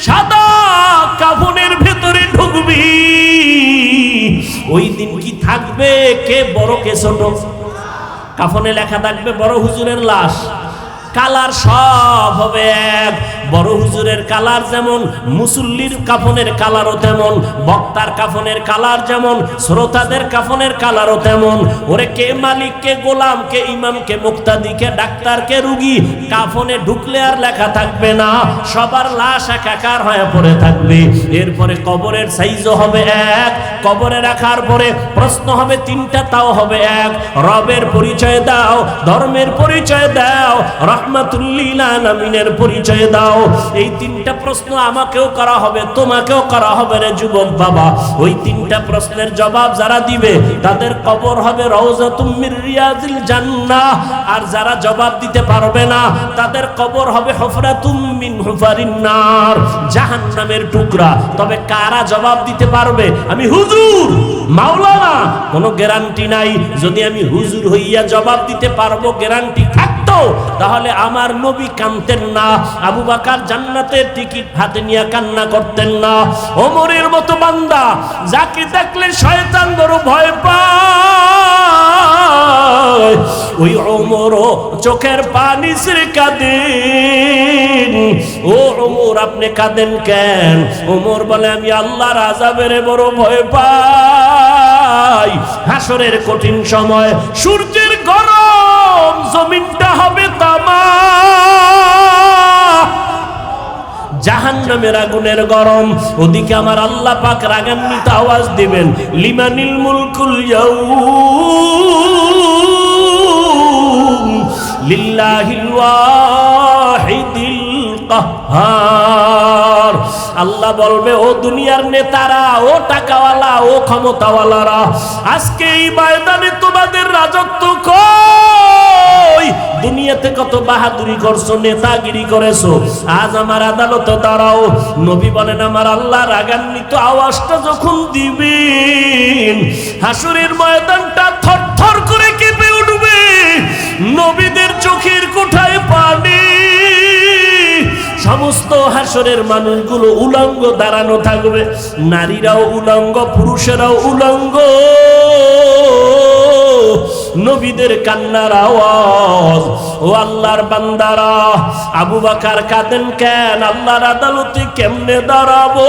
সাদা কাফনের ভেতরে ঢুকবি, ওই দিন কি থাকবে কে বড় কে ছোট? কাফনে লেখা থাকবে বড় হুজুরের লাশ, কালার সব হবে এক। বড় হুজুরের কালার যেমন, মুসল্লির কাফনের কালারও তেমন, বক্তার কাফনের কালার যেমন, শ্রোতাদের কাফনের কালারও তেমন। ওরে কে মালিক, কে গোলাম, কে ইমাম, কে মুক্তাদি, কে ডাক্তার, কে রুগী, কাফনে ঢুকলে আর লেখা থাকবে না, সবার লাশ একাকার হয়ে পড়ে থাকবে। এরপরে কবরের সাইজও হবে এক, কবরে রাখার পরে প্রশ্ন হবে তিনটা, তাও হবে এক। রবের পরিচয় দাও, ধর্মের পরিচয় দাও, রহমাতুল্লিল আলামিনের পরিচয় দাও। এই তিনটা প্রশ্ন আমাকেও করা হবে, তোমাকেও করা হবে রে যুবক বাবা। ওই তিনটা প্রশ্নের জবাব যারা দিবে তাদের কবর হবে রওজাতুম মির রিয়াজিল জান্নাহ, আর যারা জবাব দিতে পারবে না তাদের কবর হবে হুফরাতুম মিন হুফারিন নার, জাহান্নামের টুকরা। তবে কারা জবাব দিতে পারবে? আমি হুজুর, মাওলানা, কোনো গ্যারান্টি নাই। যদি আমি হুজুর হইয়া জবাব দিতে পারবো, গ্যারান্টি থাকতো, তাহলে আমার নবী কাঁদতেন না, আবু বকর জান্নাতের টিকিট হাতে নিয়ে কান্না করতেন না। ওমরের মতো বান্দা যাকে দেখলে শয়তান বড় ভয় পায়, ওই ওমরও চোখের পানি ছেড়ে কাঁদেন। ও ওমর, আপনি কাঁদেন কেন? ওমর বলে, আমি আল্লাহর আযাবের বড় ভয় পাই। হাসরের কঠিন সময় সূর্যের গরম, জমিনটা হবে তামা, জাহান্নামের আগুনের গরম। ওদিকে আমার আল্লাহ পাক রাগান্বিত আওয়াজ দিবেন, লিমানিল মুলকুল ইয়াউম লিল্লাহিল ওয়াহিদিল কাহ্হার। আল্লাহ বলবে, ও দুনিয়ার নেতারা, ও টাকাওয়ালা, ও ক্ষমতাওয়ালারা, আজকে এই ময়দানে তোমাদের রাজত্ব কই? দুনিয়াতে কত বাহাদুরি করছো, নেতাগিরি করেছো, আজ আমার আদালতে দাঁড়াও। নবী বলেন, আমার আল্লাহ রাগান্বিত আওয়াজটা যখন দিবেন, হাসরের ময়দানটা থরথর করে কেঁপে উঠবে, নবীদের চোখের কোঠায় পানি, সমস্ত হাসরের মানুষগুলো উলঙ্গ দাঁড়ানো থাকবে, নারীরাও উলঙ্গ, পুরুষেরাও উলঙ্গ। নবীদের কান্নার আওয়াজ। ও আল্লাহর বান্দারা, আবু বকর কাঁদেন কেন? আল্লাহর আদালতে কেমনে দাঁড়াবো?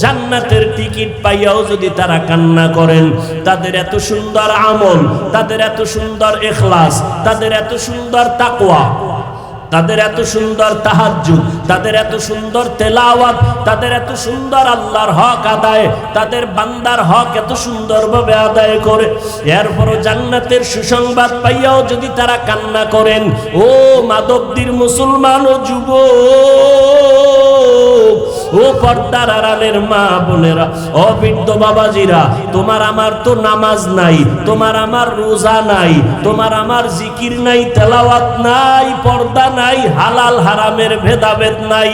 জান্নাতের টিকিট পাইয়াও যদি তারা কান্না করেন, তাদের এত সুন্দর আমল, তাদের এত সুন্দর ইখলাস, তাদের এত সুন্দর তাকওয়া, তাদের এত সুন্দর তাহাজ্জুদ, তাদের এত সুন্দর তেলাওয়াত, তাদের এত সুন্দর আল্লাহর হক আদায়, তাদের বান্দার হক এত সুন্দরভাবে আদায় করে, এরপরও জান্নাতের সুসংবাদ পাইয়াও যদি তারা কান্না করেন, ও মাদকদির মুসলমান ও যুবক, ও পর্দার আড়ালের মা বোনেরা, ও বৃদ্ধ বাবাজিরা, তোমার আমার তো নামাজ নাই, তোমার আমার রোজা নাই, তোমার আমার জিকির নাই, তেলাওয়াত নাই, পর্দা নাই, হালাল হারামের ভেদাভেদ নাই।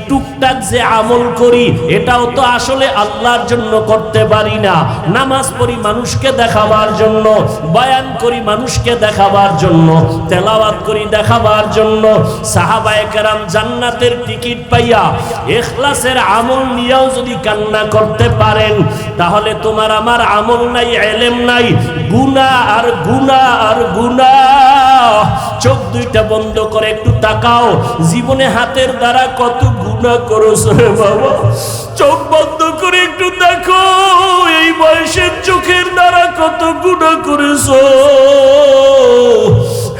টুকটাক যে আমল করি, এটাও তো আসলে আল্লাহর জন্য করতে পারি না। নামাজ পড়ি মানুষকে দেখাবার জন্য, বয়ান করি মানুষকে দেখাবার জন্য, তেলাওয়াত করি দেখাবার জন্য। সাহাবায়ে কেরাম জান্নাতের টিকিট পাইয়া ইখলাসের আমল নিয়েও যদি কান্না করতে পারেন, তাহলে তোমার আমার আমল নাই, ইলম নাই, গুনাহ আর গুনাহ আর গুনাহ। চোখ দুইটা বন্ধ করে একটু তাকাও, জীবনে হাতের দ্বারা কত গুনাহ করেছো রে বাবা। চোখ বন্ধ করে একটু দেখো, এই বয়সের চোখের দ্বারা কত গুনাহ করেছো।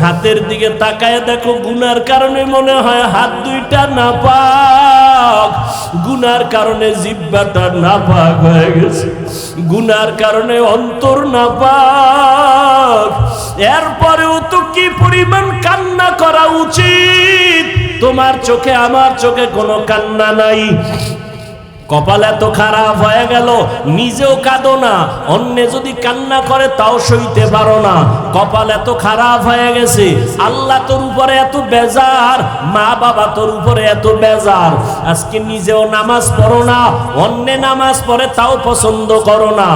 হাতের দিকে তাকায় দেখো, গুনার কারণে মনে হয় হাত দুইটা নাপাক, গুনার কারণে জিহ্বাটা নাপাক হয়ে গেছে, গুনার কারণে অন্তর নাপাক। এরপরেও তো কি পরিমাণ কান্না করা উচিত। তোমার চোখে আমার চোখে কোনো কান্না নাই। কপাল এত খারাপ হয়ে গেল, নিজেও কাঁদো না, অন্য যদি কান্না করে তাও সইতে পারো না। কপাল এত খারাপ হয়ে গেছে, আল্লাহ তোর উপরে এত বেজার, মা বাবা তোর উপরে এত বেজার, আজকে নিজেও নামাজ পড়ো না, অন্য নামাজ পড়ে তাও পছন্দ করো না।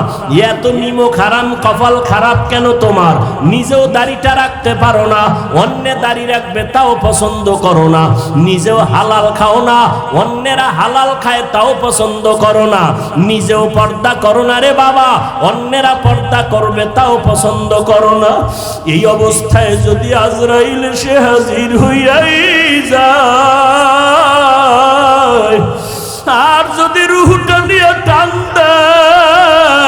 এত নিমক হারাম কপাল খারাপ কেন তোমার? নিজেও দাড়িটা রাখতে পারো না, অন্য দাড়ি রাখবে তাও পছন্দ করো না। নিজেও হালাল খাও না, অন্যেরা হালাল খায় তাও পছন্দ করো না। নিজেও পর্দা করো না রে বাবা, অন্যেরা পর্দা করবে তাও পছন্দ করো না। এই অবস্থায় যদি আজরাইল সে হাজির হইয়াই যায়, আর যদি রূহটা নিয়ে টান দেয়,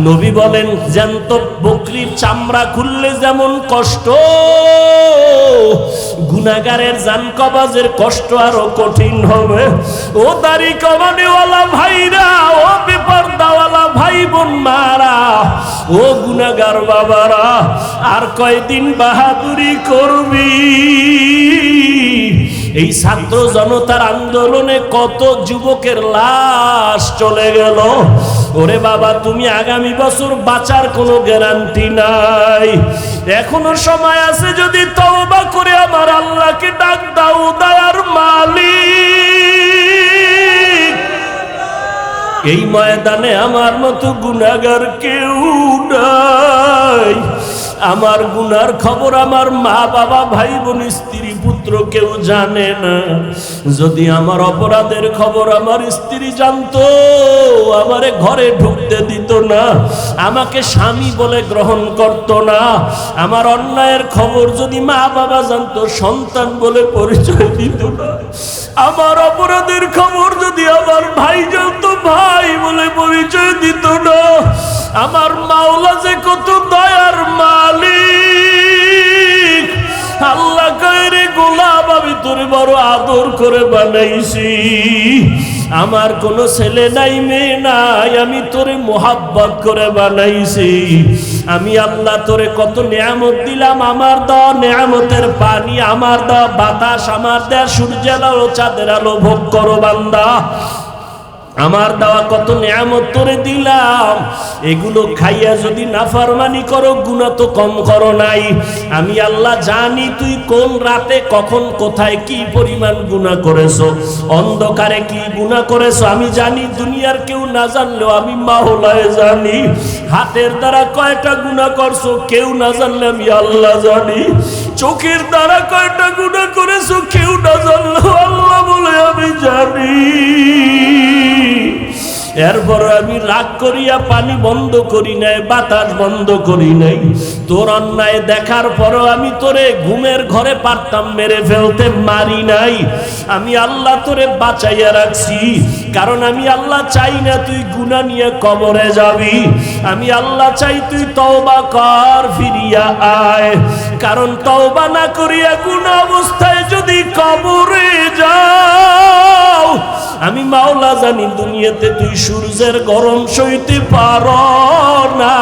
নবী বলেন জ্যান্ত বকরির চামড়া খুললে যেমন কষ্ট, গুনাহগারের জান কবাজের কষ্ট আরো কঠিন হবে। ও দাড়ি কমানেওয়ালা ভাইরা, ও বেপরদাওয়ালা ভাই বোন মারা, ও গুনাহগার বাবারা, আর কয়দিন বাহাদুরি করবি? এই ছাত্র জনতার আন্দোলনে কত যুবকের লাশ চলে গেল। ওরে বাবা, তুমি আগামী বছর বাঁচার কোনো গ্যারান্টি নাই। এখনো সময় আছে, যদি তওবা করে আমার আল্লাহকে ডাক দাও, দয়ার মালিক। এই ময়দানে আমার মতো গুনাহগার কেউ নাই। আমার গুনার খবর আমার মা বাবা ভাই বোন স্ত্রী পুত্র কেউ জানে না। যদি আমার অপরাধের খবর আমার স্ত্রী জানতো, আমারে ঘরে ঢুকতে দিত না, আমাকে স্বামী বলে গ্রহণ করত না। আমার অন্যায়ের খবর যদি মা বাবা জানতো, সন্তান বলে পরিচয় দিত না। আমার অপরাধের খবর যদি আমার ভাই জানতো, ভাই বলে পরিচয় দিত না। আমার মাওলা যে কত দয়ার মালিক। আল্লাহ কইরে গোলাম, আমি তোরে বড় আদর করে বানাইছি। আমার কোনো ছেলে নাই, মেয়ে নাই, আমি তোরে মোহাব্বত করে বানাইছি। আমি আল্লাহ তোরে কত নিয়ামত দিলাম। আমার দেওয়া নিয়ামতের পানি, আমার দেওয়া বাতাস, আমার দেওয়া সূর্যের আলো চাঁদের আলো ভোগ করো বান্দা। আমার দেওয়া কত নিয়ামত তোরে দিলাম, এগুলো খাইয়া যদি নাফরমানি করো, গুনাহ তো কম করো নাই। আমি আল্লাহ জানি তুই কোন রাতে কখন কোথায় কি পরিমাণ গুনাহ করেছো, অন্ধকারে কি গুনাহ করেছো আমি জানি। দুনিয়ার কেউ না জানলেও আমি মাওলায় জানি। হাতের দ্বারা কয়টা গুনাহ করছো কেউ না জানলে আমি আল্লাহ জানি। চোখের দ্বারা কয়টা গুনাহ করেছো কেউ না জানলেও আল্লাহ বলে আমি জানি। এরপর আমি রাগ করিয়া পানি বন্ধ করি নাই, বাতাস বন্ধ করি নাই। তোর অন্যায় দেখার পরও আমি তোরে ঘুমের ঘরে পারতাম মেরে ফেলতে, মারি নাই। আমি আল্লাহ তোরে বাঁচাইয়া রাখছি, কারণ আমি আল্লাহ চাই না তুই গুনাহ নিয়ে কবরে যাবি। আমি আল্লাহ চাই তুই তওবা কর, ফিরিয়া আয়। কারণ তওবা না করিয়া গুনাহ অবস্থায় যদি কবরে যাও, আমি মাওলা জানি দুনিয়াতে তুই সূর্যের গরম সইতে পারো না।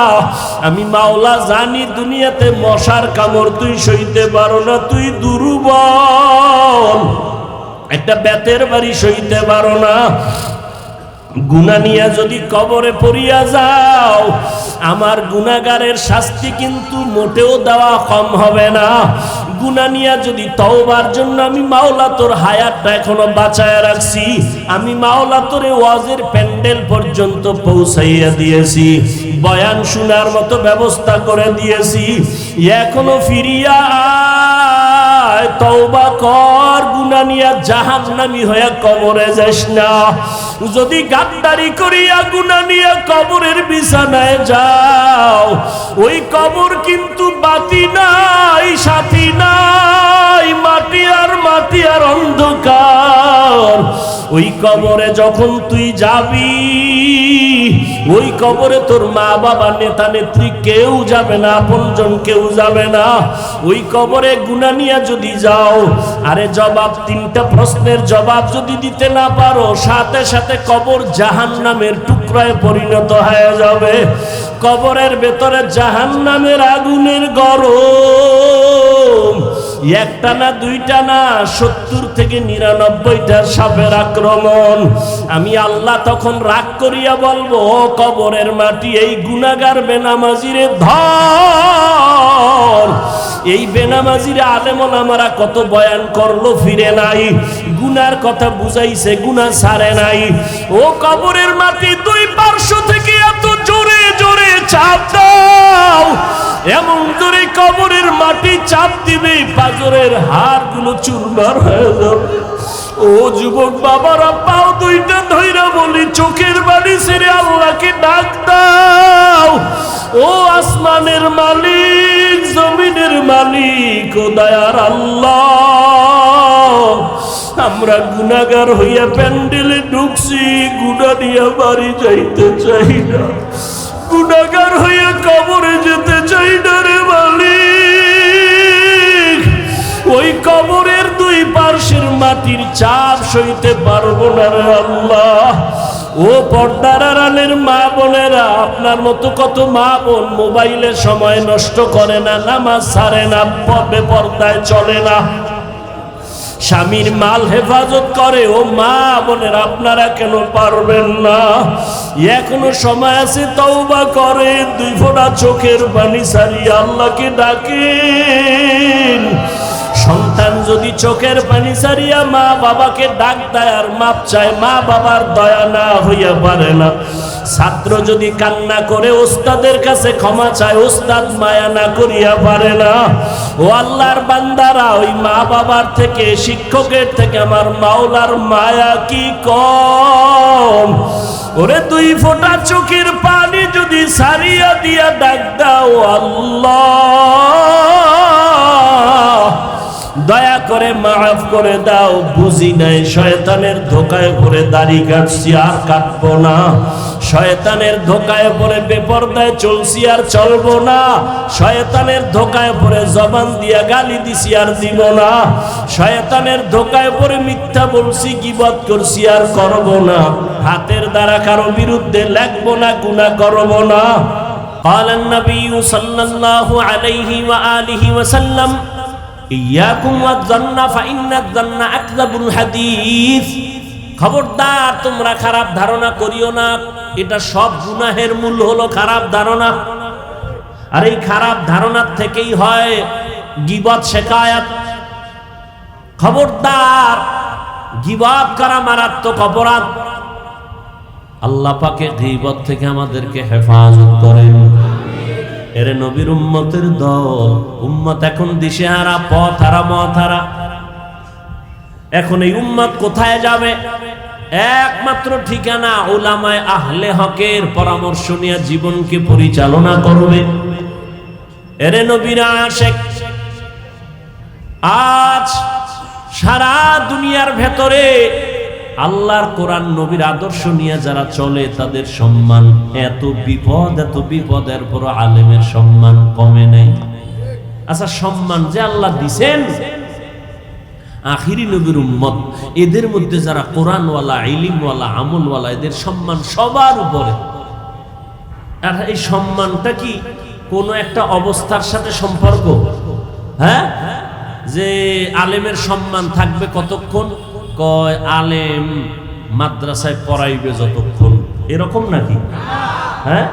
আমি মাওলা জানি দুনিয়াতে মশার কামড় তুই সইতে পারো না, তুই দুর্বল। একটা বেতের বাড়ি সইতে পারো না। গুনাহ নিয়ে যদি কবরে পড়িয়া যাও, আমার গুনাহগারের শাস্তি কিন্তু মোটেও দেওয়া কম হবে না। গুনাহ নিয়ে যদি তওবার জন্য আমি মাওলা তোর হায়াতটা এখনো বাঁচায় রাখছি। আমি মাওলা তোরে ওয়াজের প্যান্ডেল পর্যন্ত পৌঁছাইয়া দিয়েছি, বয়ান শোনার মতো ব্যবস্থা করে দিয়েছি। এখনো ফিরিয়া আয়, তওবা কর, গুনাহ নিয়ে জাহান্নামী হয়ে কবরে যাস না। যদি গাদ্দারি করিয়া গুনাহ নিয়ে কবরের বিছানায় যাও, ওই কবর কিন্তু বাতি নাই, সাথী নাই, মাটি আর মাটি আর অন্ধকার। ওই কবরে যখন তুই যাবি, ওই কবরে তোর মা বাবা নেতা নেত্রী কেউ যাবে না, আপনজন কেউ যাবে না। ওই কবরে গুনাহ নিয়ে যদি যাও, আরে জবাব, তিনটা প্রশ্নের জবাব যদি দিতে না পারো, সাথে সাথে কবর জাহান্নামের টুকরায় পরিণত হয়ে যাবে। কবরের ভেতরে জাহান্নামের আগুনের গরম, একটা না দুইটা না 70 থেকে 99টা সাপের আক্রমণ। আমি আল্লাহ তখন রাগ করিয়া বলবো, ও কবরের মাটি, এই গুনাহগার বেনামাজিরে ধর। এই বেনামাজিরে আলেম ওলামারা কত বয়ান করলো, ফিরে নাই, গুনার কথা বুঝাইছে, গুনাহ ছাড়ে নাই। ও কবরের মাটি, দুই পার্শ্ব থেকে এত জোরে জোরে চাপ দাও, এমন জোরে কবরের মাটি চাপ দিবে পাঁজরের হাড়গুলো চুরমার হয়ে যাবে। ও যুবক বাবারা, পাও দুইটা ধইরা বলি, চোখের বাড়ি ছেড়ে আল্লাহকে ডাক দাও। ও আসমানের মালিক, জমিনের মালিক, ও দয়ার আল্লাহ, আমরা গুনাহগার হইয়া প্যান্ডেলে ঢুকছি, গুনাহ নিয়ে বাড়ি যাইতে চাই না, গুনাহগার হইয়া কবরে যেতে চাই না রে মালিক। ওই কবরের দুই পার্শ্বের মাটির চাপ সইতে পারবো না রে আল্লাহ। ও পর্দার আড়ালের মা বোনেরা, আপনার মতো কত মা বোন মোবাইলে সময় নষ্ট করে না, নামাজ ছাড়ে না, বেপরদায় চলে না, স্বামীর মাল হেফাজত করে। ও মা বোনের, আপনারা কেন পারবেন না? এখনো সময় আছে, তওবা করে দুই ফোঁটা চোখের পানি ছাড়িয়ে আল্লাহকে ডাকেন। সন্তান যদি চোখের পানি ছাড়িয়া মা বাবাকে ডাক দেয় আর মাপ চায়, মা বাবার দয়া না হইয়া পারে না। ছাত্র যদি কান্না করে ওস্তাদের কাছে ক্ষমা চায়, ওস্তাদ মায়া না করিয়া পারে না। ও আল্লাহর বান্দারা, ওই মা বাবার থেকে, শিক্ষকের থেকে আমার মাওলার মায়া কি কম? ওরে দুই ফোঁটা চোখের পানি যদি ছাড়িয়া দিয়া ডাক দাও, আল্লাহ দয়া করে মাফ করে দাও, বুঝি নাই, শয়তানের ধোকায় পড়ে দাড়ি কাটছি আর কাটবো না, শয়তানের ধোকায় পড়ে বেপরদায় চলছি আর চলবো না, শয়তানের ধোকায় পড়ে জবান দিয়া গালি দিছি আর দিব না, শয়তানের ধোকায় পড়ে মিথ্যা বলছি, গীবত করছি আর করব না, হাতের দ্বারা কারো বিরুদ্ধে লাগবো না, গুনাহ করব না। قال النبي صلى الله عليه وآله وسلم ইয়াকুম ওয়াজ-যান্না ফাইন্নাজ-যান্না আকযাবুল হাদিস। খবরদার, তোমরা খারাপ ধারণা করিও না, এটা সব গুনাহের মূল হলো খারাপ ধারণা। আর এই খারাপ ধারণার থেকেই হয় গীবত, শিকায়াত। খবরদার, গীবত করা মারাত্মক অপরাধ। আল্লাহ পাকে গীবত থেকে আমাদেরকে হেফাজত করেন। এরে নবীর উম্মতের দল, উম্মত এখন দিশেহারা, পথহারা, মতহারা। এখন এই উম্মত কোথায় যাবে? একমাত্র ঠিকানা উলামায়ে আহলে হকের পরামর্শ নিয়ে জীবনকে পরিচালনা করবে। এরে নবীর আশিক, আজ সারা দুনিয়ার ভেতরে আল্লাহর কোরআন নবীর আদর্শ নিয়ে যারা চলে তাদের সম্মান, এত বিপদের পর আলেমের সম্মান কমে নেই। আচ্ছা, সম্মান যে আল্লাহ দিছেন, আখিরি নবীর উম্মত, এদের মধ্যে যারা কোরআনওয়ালা, ইলমওয়ালা, আমলওয়ালা, এদের সম্মান সবার উপরে। আর এই সম্মানটা কি কোনো একটা অবস্থার সাথে সম্পর্ক? হ্যাঁ, যে আলেমের সম্মান থাকবে কতক্ষণ? কয় আলেম মাদ্রাসায় পড়াইবে যতক্ষণ, এরকম নাকি? হ্যাঁ,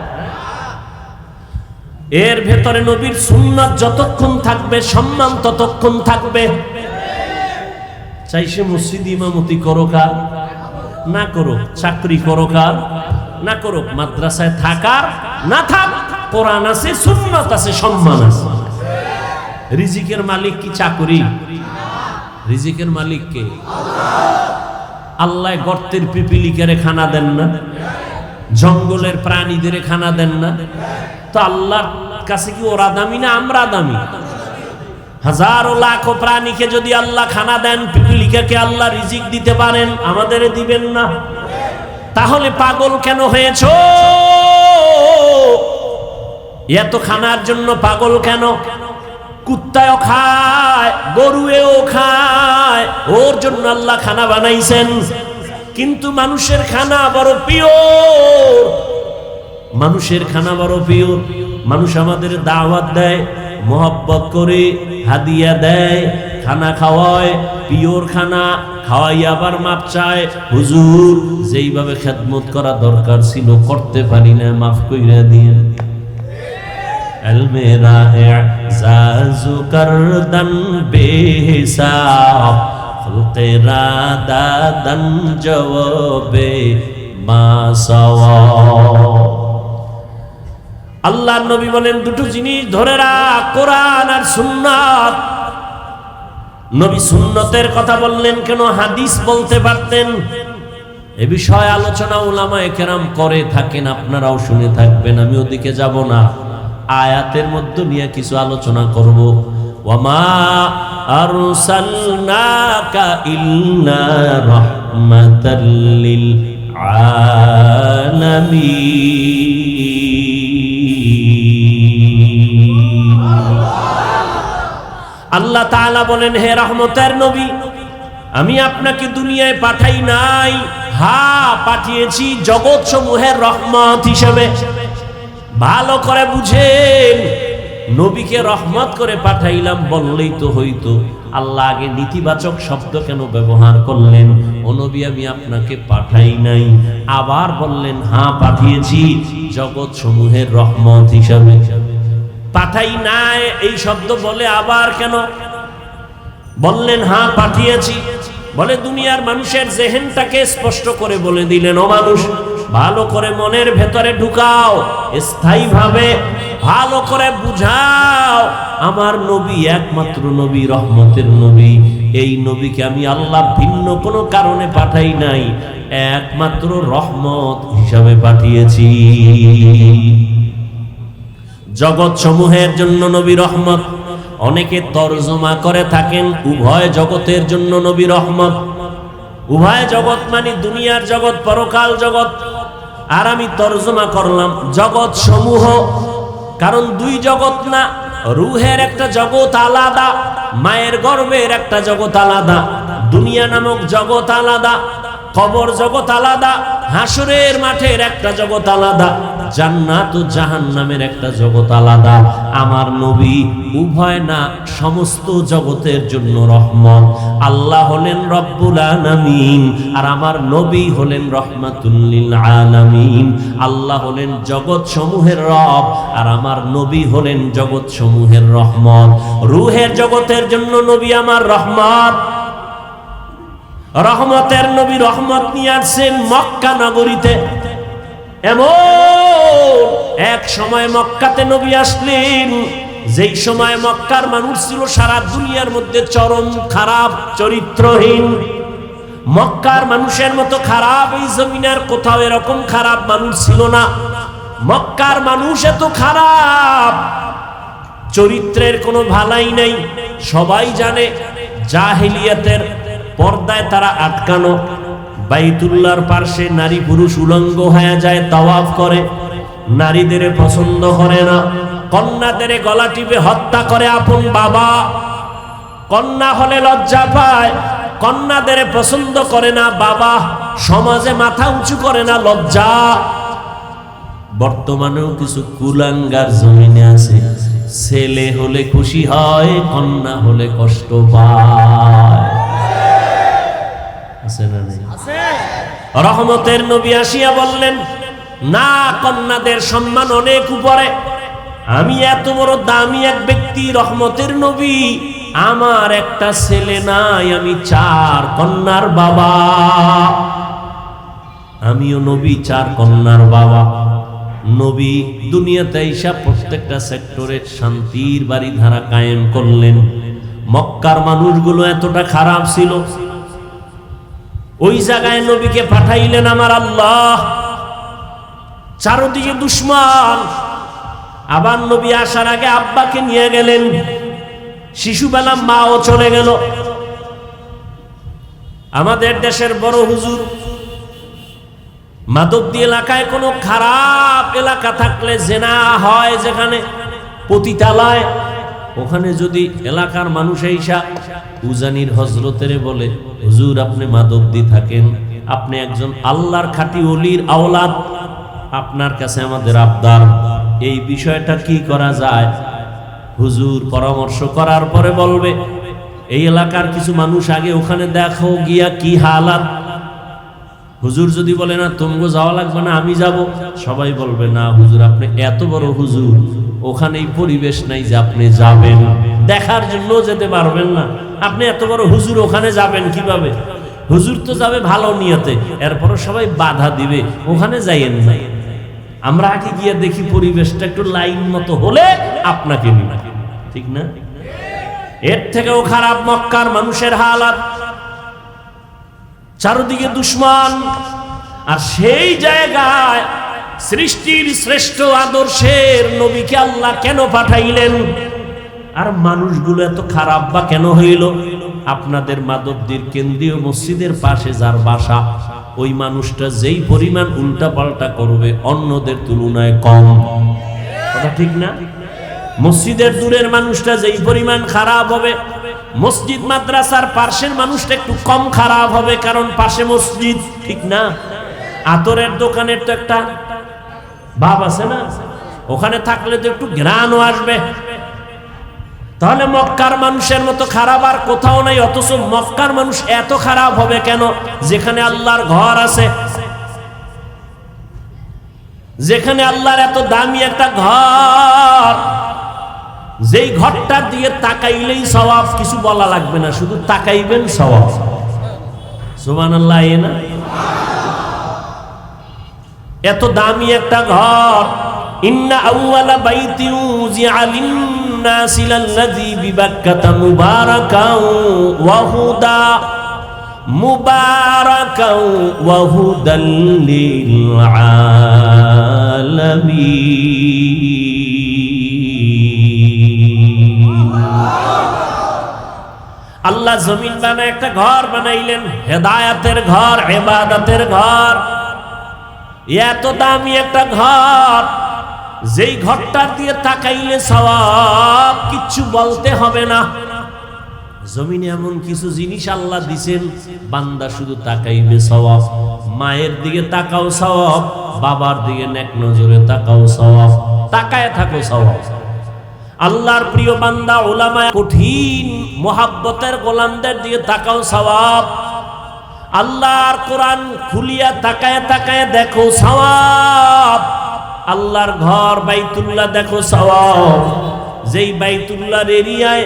এর ভেতরে নবীর সুন্নাত যতক্ষণ থাকবে সম্মান ততক্ষণ থাকবে। চাই সে মসজিদ ইমামতি করুক আর না করুক, চাকরি করুক আর না করুক, মাদ্রাসায় থাকার না থাক, কোরআন আছে, সুন্নাত আছে, সম্মান আছে। রিজিকের মালিক কি চাকরি? রিজিকের মালিক কে? আল্লাহ গর্তের পিপিলিকারে খানা দেন না? জঙ্গলের প্রাণীদের খানা দেন না? তো আল্লাহর কাছে কি ওরা দামি না আমরা দামি? হাজারো লাখো প্রাণীকে যদি আল্লাহ খানা দেন, পিপিলিকাকে আল্লাহ রিজিক দিতে পারেন, আমাদের দিবেন না? তাহলে পাগল কেন হয়েছো? এত খানার জন্য পাগল কেন? কুত্তায়ও খায়, গরুয়েও খায়, ওর জন্য আল্লাহ খানা বানাইছেন। কিন্তু মানুষের খানা বড় পিওর, মানুষের খানা বড় পিওর। মানুষ আমাদের দাওয়াত দেয়, মোহব্বত করে হাদিয়া দেয়, খানা খাওয়ায়, পিওর খানা খাওয়াই, আবার মাপ চায়, হুজুর যেইভাবে খেদমত করা দরকার ছিল করতে পারি না, মাফ কইরা দিয়েন। মেরা এজাজু করদন বেহিসাব, খলকেরা দাদন জওয়াবে মা সওয়াব। আল্লাহর নবী বলেন দুটো জিনিস ধরে রাখ, কোরআন আর সুন্নাত। নবী সুন্নতের কথা বললেন কেন? হাদিস বলতে পারতেন। এ বিষয়ে আলোচনা উলামায়ে কেরাম করে থাকেন, আপনারাও শুনে থাকবেন, আমি ওদিকে যাব না। আয়াতের মধ্যে নিয়ে কিছু আলোচনা করব। ওয়ামা আরসালনাকা ইল্লা রাহমাতাল লিল আলামিন। আল্লাহ তাআলা বলেন, হে রহমতের নবী, আমি আপনাকে দুনিয়ায় পাঠাই নাই, হ্যাঁ পাঠিয়েছি জগৎ সমূহের রহমত হিসেবে। ভালো করে বুঝেন, নবীকে রহমত করে পাঠাইলাম বললেই তো হইতো। আল্লাহ আগে নেতিবাচক শব্দ কেন ব্যবহার করলেন? ও নবী আমি আপনাকে পাঠাই নাই, আবার বললেন হ্যাঁ পাঠিয়েছি জগৎ সমূহের রহমত হিসাবে। পাঠাই নাই এই শব্দ বলে আবার কেন বললেন হ্যাঁ পাঠিয়েছি? বলে দুনিয়ার মানুষের জেহেনটাকে স্পষ্ট করে বলে দিলেন, ও মানুষ ভালো করে মনের ভেতরে ঢুকাও, স্থায়ীভাবে ভালো করে বুঝাও, আমার নবী একমাত্র নবী, রহমতের নবী। এই নবীকে আমি আল্লাহ ভিন্ন কোনো কারণে পাঠাই নাই, একমাত্র রহমত হিসাবে পাঠিয়েছি। জগৎ সমূহের জন্য নবী রহমত। অনেকে তরজমা করে থাকেন উভয় জগতের জন্য নবী রহমত। উভয় জগৎ মানে দুনিয়ার জগৎ, পরকাল জগৎ। আর আমি তরজমা করলাম জগৎ সমূহ, কারণ দুই জগৎ না, রুহের একটা জগৎ আলাদা, মায়ের গর্ভের একটা জগৎ আলাদা, দুনিয়া নামক জগৎ আলাদা, কবর জগৎ আলাদা, হাসরের মাঠের একটা জগৎ আলাদা, জান্নাত ও জাহান্নামের একটা জগৎ আলাদা। আমার নবী উভয় না, সমস্ত জগতের জন্য রহমত। আল্লাহ হলেন রব্বুল আলামিন, আর আমার নবী হলেন রহমাতুল লিল আলামিন। আল্লাহ হলেন জগৎ সমূহের রব, আর আমার নবী হলেন জগৎ সমূহের রহমত। রুহের জগতের জন্য নবী আমার রহমত। রহমতের নবী রহমত নিয়ে আসছেন মক্কা নগরীতে। এমন এক সময় মক্কাতে নবী আসলেন, যেই সময় মক্কার মানুষ ছিল সারা দুনিয়ার মধ্যে চরম খারাপ, চরিত্রহীন। মক্কার মানুষের মতো খারাপ এই জমিনের কোথাও এরকম খারাপ মানুষ ছিল না। মক্কার মানুষ এত খারাপ, চরিত্রের কোনো ভালাই নাই। সবাই জানে জাহেলিয়াতের পর্দায় তারা আটকানো, বাইতুল্লাহর পার্শ্বে নারী পুরুষ উলঙ্গ হয়ে যায়, তাওয়াফ করে, নারীদের পছন্দ করে না, কন্যাদের গলা টিপে হত্যা করে আপন বাবা, কন্যা হলে লজ্জা পায়, কন্যাদের পছন্দ করে না বাবা, সমাজে মাথা উঁচু করে না, লজ্জা। বর্তমানেও কিছু কুলাঙ্গার জমিনে আছে, ছেলে হলে খুশি হয়, কন্যা হলে কষ্ট পায়। আছে না নেই? রহমতের নবী আসিয়া বললেন, না, কন্যাদের সম্মান অনেক উপরে। আমি এত বড় দামি এক ব্যক্তি, রহমতের নবী, আমার একটা ছেলে নাই, আমি 4 কন্যার বাবা। আমিও নবী, 4 কন্যার বাবা। নবী দুনিয়াতে এসে প্রত্যেকটা সেক্টরে শান্তির বাড়ি ধারা কায়েম করলেন। মক্কার মানুষগুলো এতটা খারাপ ছিল, ওই জায়গায় নবীকে পাঠাইলেন আমার আল্লাহ। চারদিকে দুশমন। আবার নবী আসার আগে আব্বাকে নিয়ে গেলেন, শিশুবেলা মাও চলে গেল। আমাদের দেশের বড় হুজুর মাধবদী এলাকায় কোনো খারাপ এলাকা থাকলে, জেনা হয় যেখানে, পতিতালয়, ওখানে যদি এলাকার মানুষ এইসা উজানির হজরতের বলে, হুজুর আপনি মাধবদী থাকেন, আপনি একজন আল্লাহর খাঁটি ওলির আওলাদ, আপনার কাছে আমাদের আবদার, এই বিষয়টা কি করা যায়? হুজুর পরামর্শ করার পরে বলবে, এই এলাকার কিছু মানুষ আগে ওখানে দেখো গিয়া কি হালাত। হুজুর যদি বলে না তোমগো যাওয়া লাগবে না, আমি যাব, সবাই বলবে না হুজুর আপনি এত বড় হুজুর, ওখানেই পরিবেশ নাই যে আপনি যাবেন, দেখার জন্য যেতে পারবেন না, আপনি এত বড় হুজুর ওখানে যাবেন কিভাবে? হুজুর তো যাবে ভালো নিয়তে, এরপরও সবাই বাধা দিবে, ওখানে যাইয়েন না। আমরা আগে গিয়ে দেখি পরিবেশটা একটু লাইন মতো হলে আপনাকে নিব, ঠিক না? এর থেকেও খারাপ মক্কার মানুষের হালাত, চারদিকে দুশমন, আর সেই জায়গায় সৃষ্টির শ্রেষ্ঠ আদর্শের নবীকে আল্লাহ কেন পাঠাইলেন? আর মানুষগুলো এত খারাপ বা কেন হইল? আপনাদের মাধবদীর কেন্দ্রীয় মসজিদের পাশে যার বাসা, ওই মানুষটা যেই পরিমাণ উল্টা পাল্টা করবে অন্যদের তুলনায় কম, কথা ঠিক না? মসজিদের দূরের মানুষটা যেই পরিমাণ খারাপ হবে, মসজিদ মাদ্রাসার পাশের মানুষটা একটু কম খারাপ হবে, কারণ পাশে মসজিদ, ঠিক না? আতরের দোকানের তো একটা ভাব আছে না, ওখানে থাকলে তো একটু ঘ্রাণও আসবে। তাহলে মক্কার মানুষের মতো খারাপ আর কোথাও নাই, অথচ মক্কার মানুষ এত খারাপ হবে কেন? যেখানে আল্লাহর ঘর আছে, যেখানে আল্লাহর এত দামি একটা ঘর, যেই ঘরটা দিয়ে তাকাইলেই সওয়াব, কিছু বলা লাগবে না, শুধু তাকাইবেন সওয়াব। সুবহানাল্লাহ। না এত দামি একটা ঘর, ইন্না আউওয়ালা বাইতি উযিআ লিন-নাসি লাল্লাযী বিবাক্কাতা মুবারাকাও ওয়া হুদা, মুবারাকাও ওয়া হুদাল লিল আলামিন। আল্লাহ জমিন বানায় একটা ঘর বানাইলেন, হেদায়েতের ঘর, ইবাদতের ঘর। এত দামি একটা ঘর, যেই ঘরটা দিয়ে তাকাইলে সওয়াব, কিচ্ছু বলতে হবে না। জমিনে এমন কিছু জিনিস আল্লাহ দিছেন, বান্দা শুধু তাকাইবে সওয়াব। মায়ের দিকে তাকাও সওয়াব, বাবার দিকে নেক নজরে তাকাও সওয়াব, তাকায় থাকো সওয়াব। আল্লাহর প্রিয় বান্দা উলামা কঠিন মোহাব্বতের গোলামদের দিকে তাকাও সওয়াব। আল্লাহর কোরআন খুলিয়া তাকায় তাকায় দেখো সওয়াব। আল্লাহর ঘর বাইতুল্লাহ দেখো সওয়াব। যেই বাইতুল্লাহর এরিয়ায়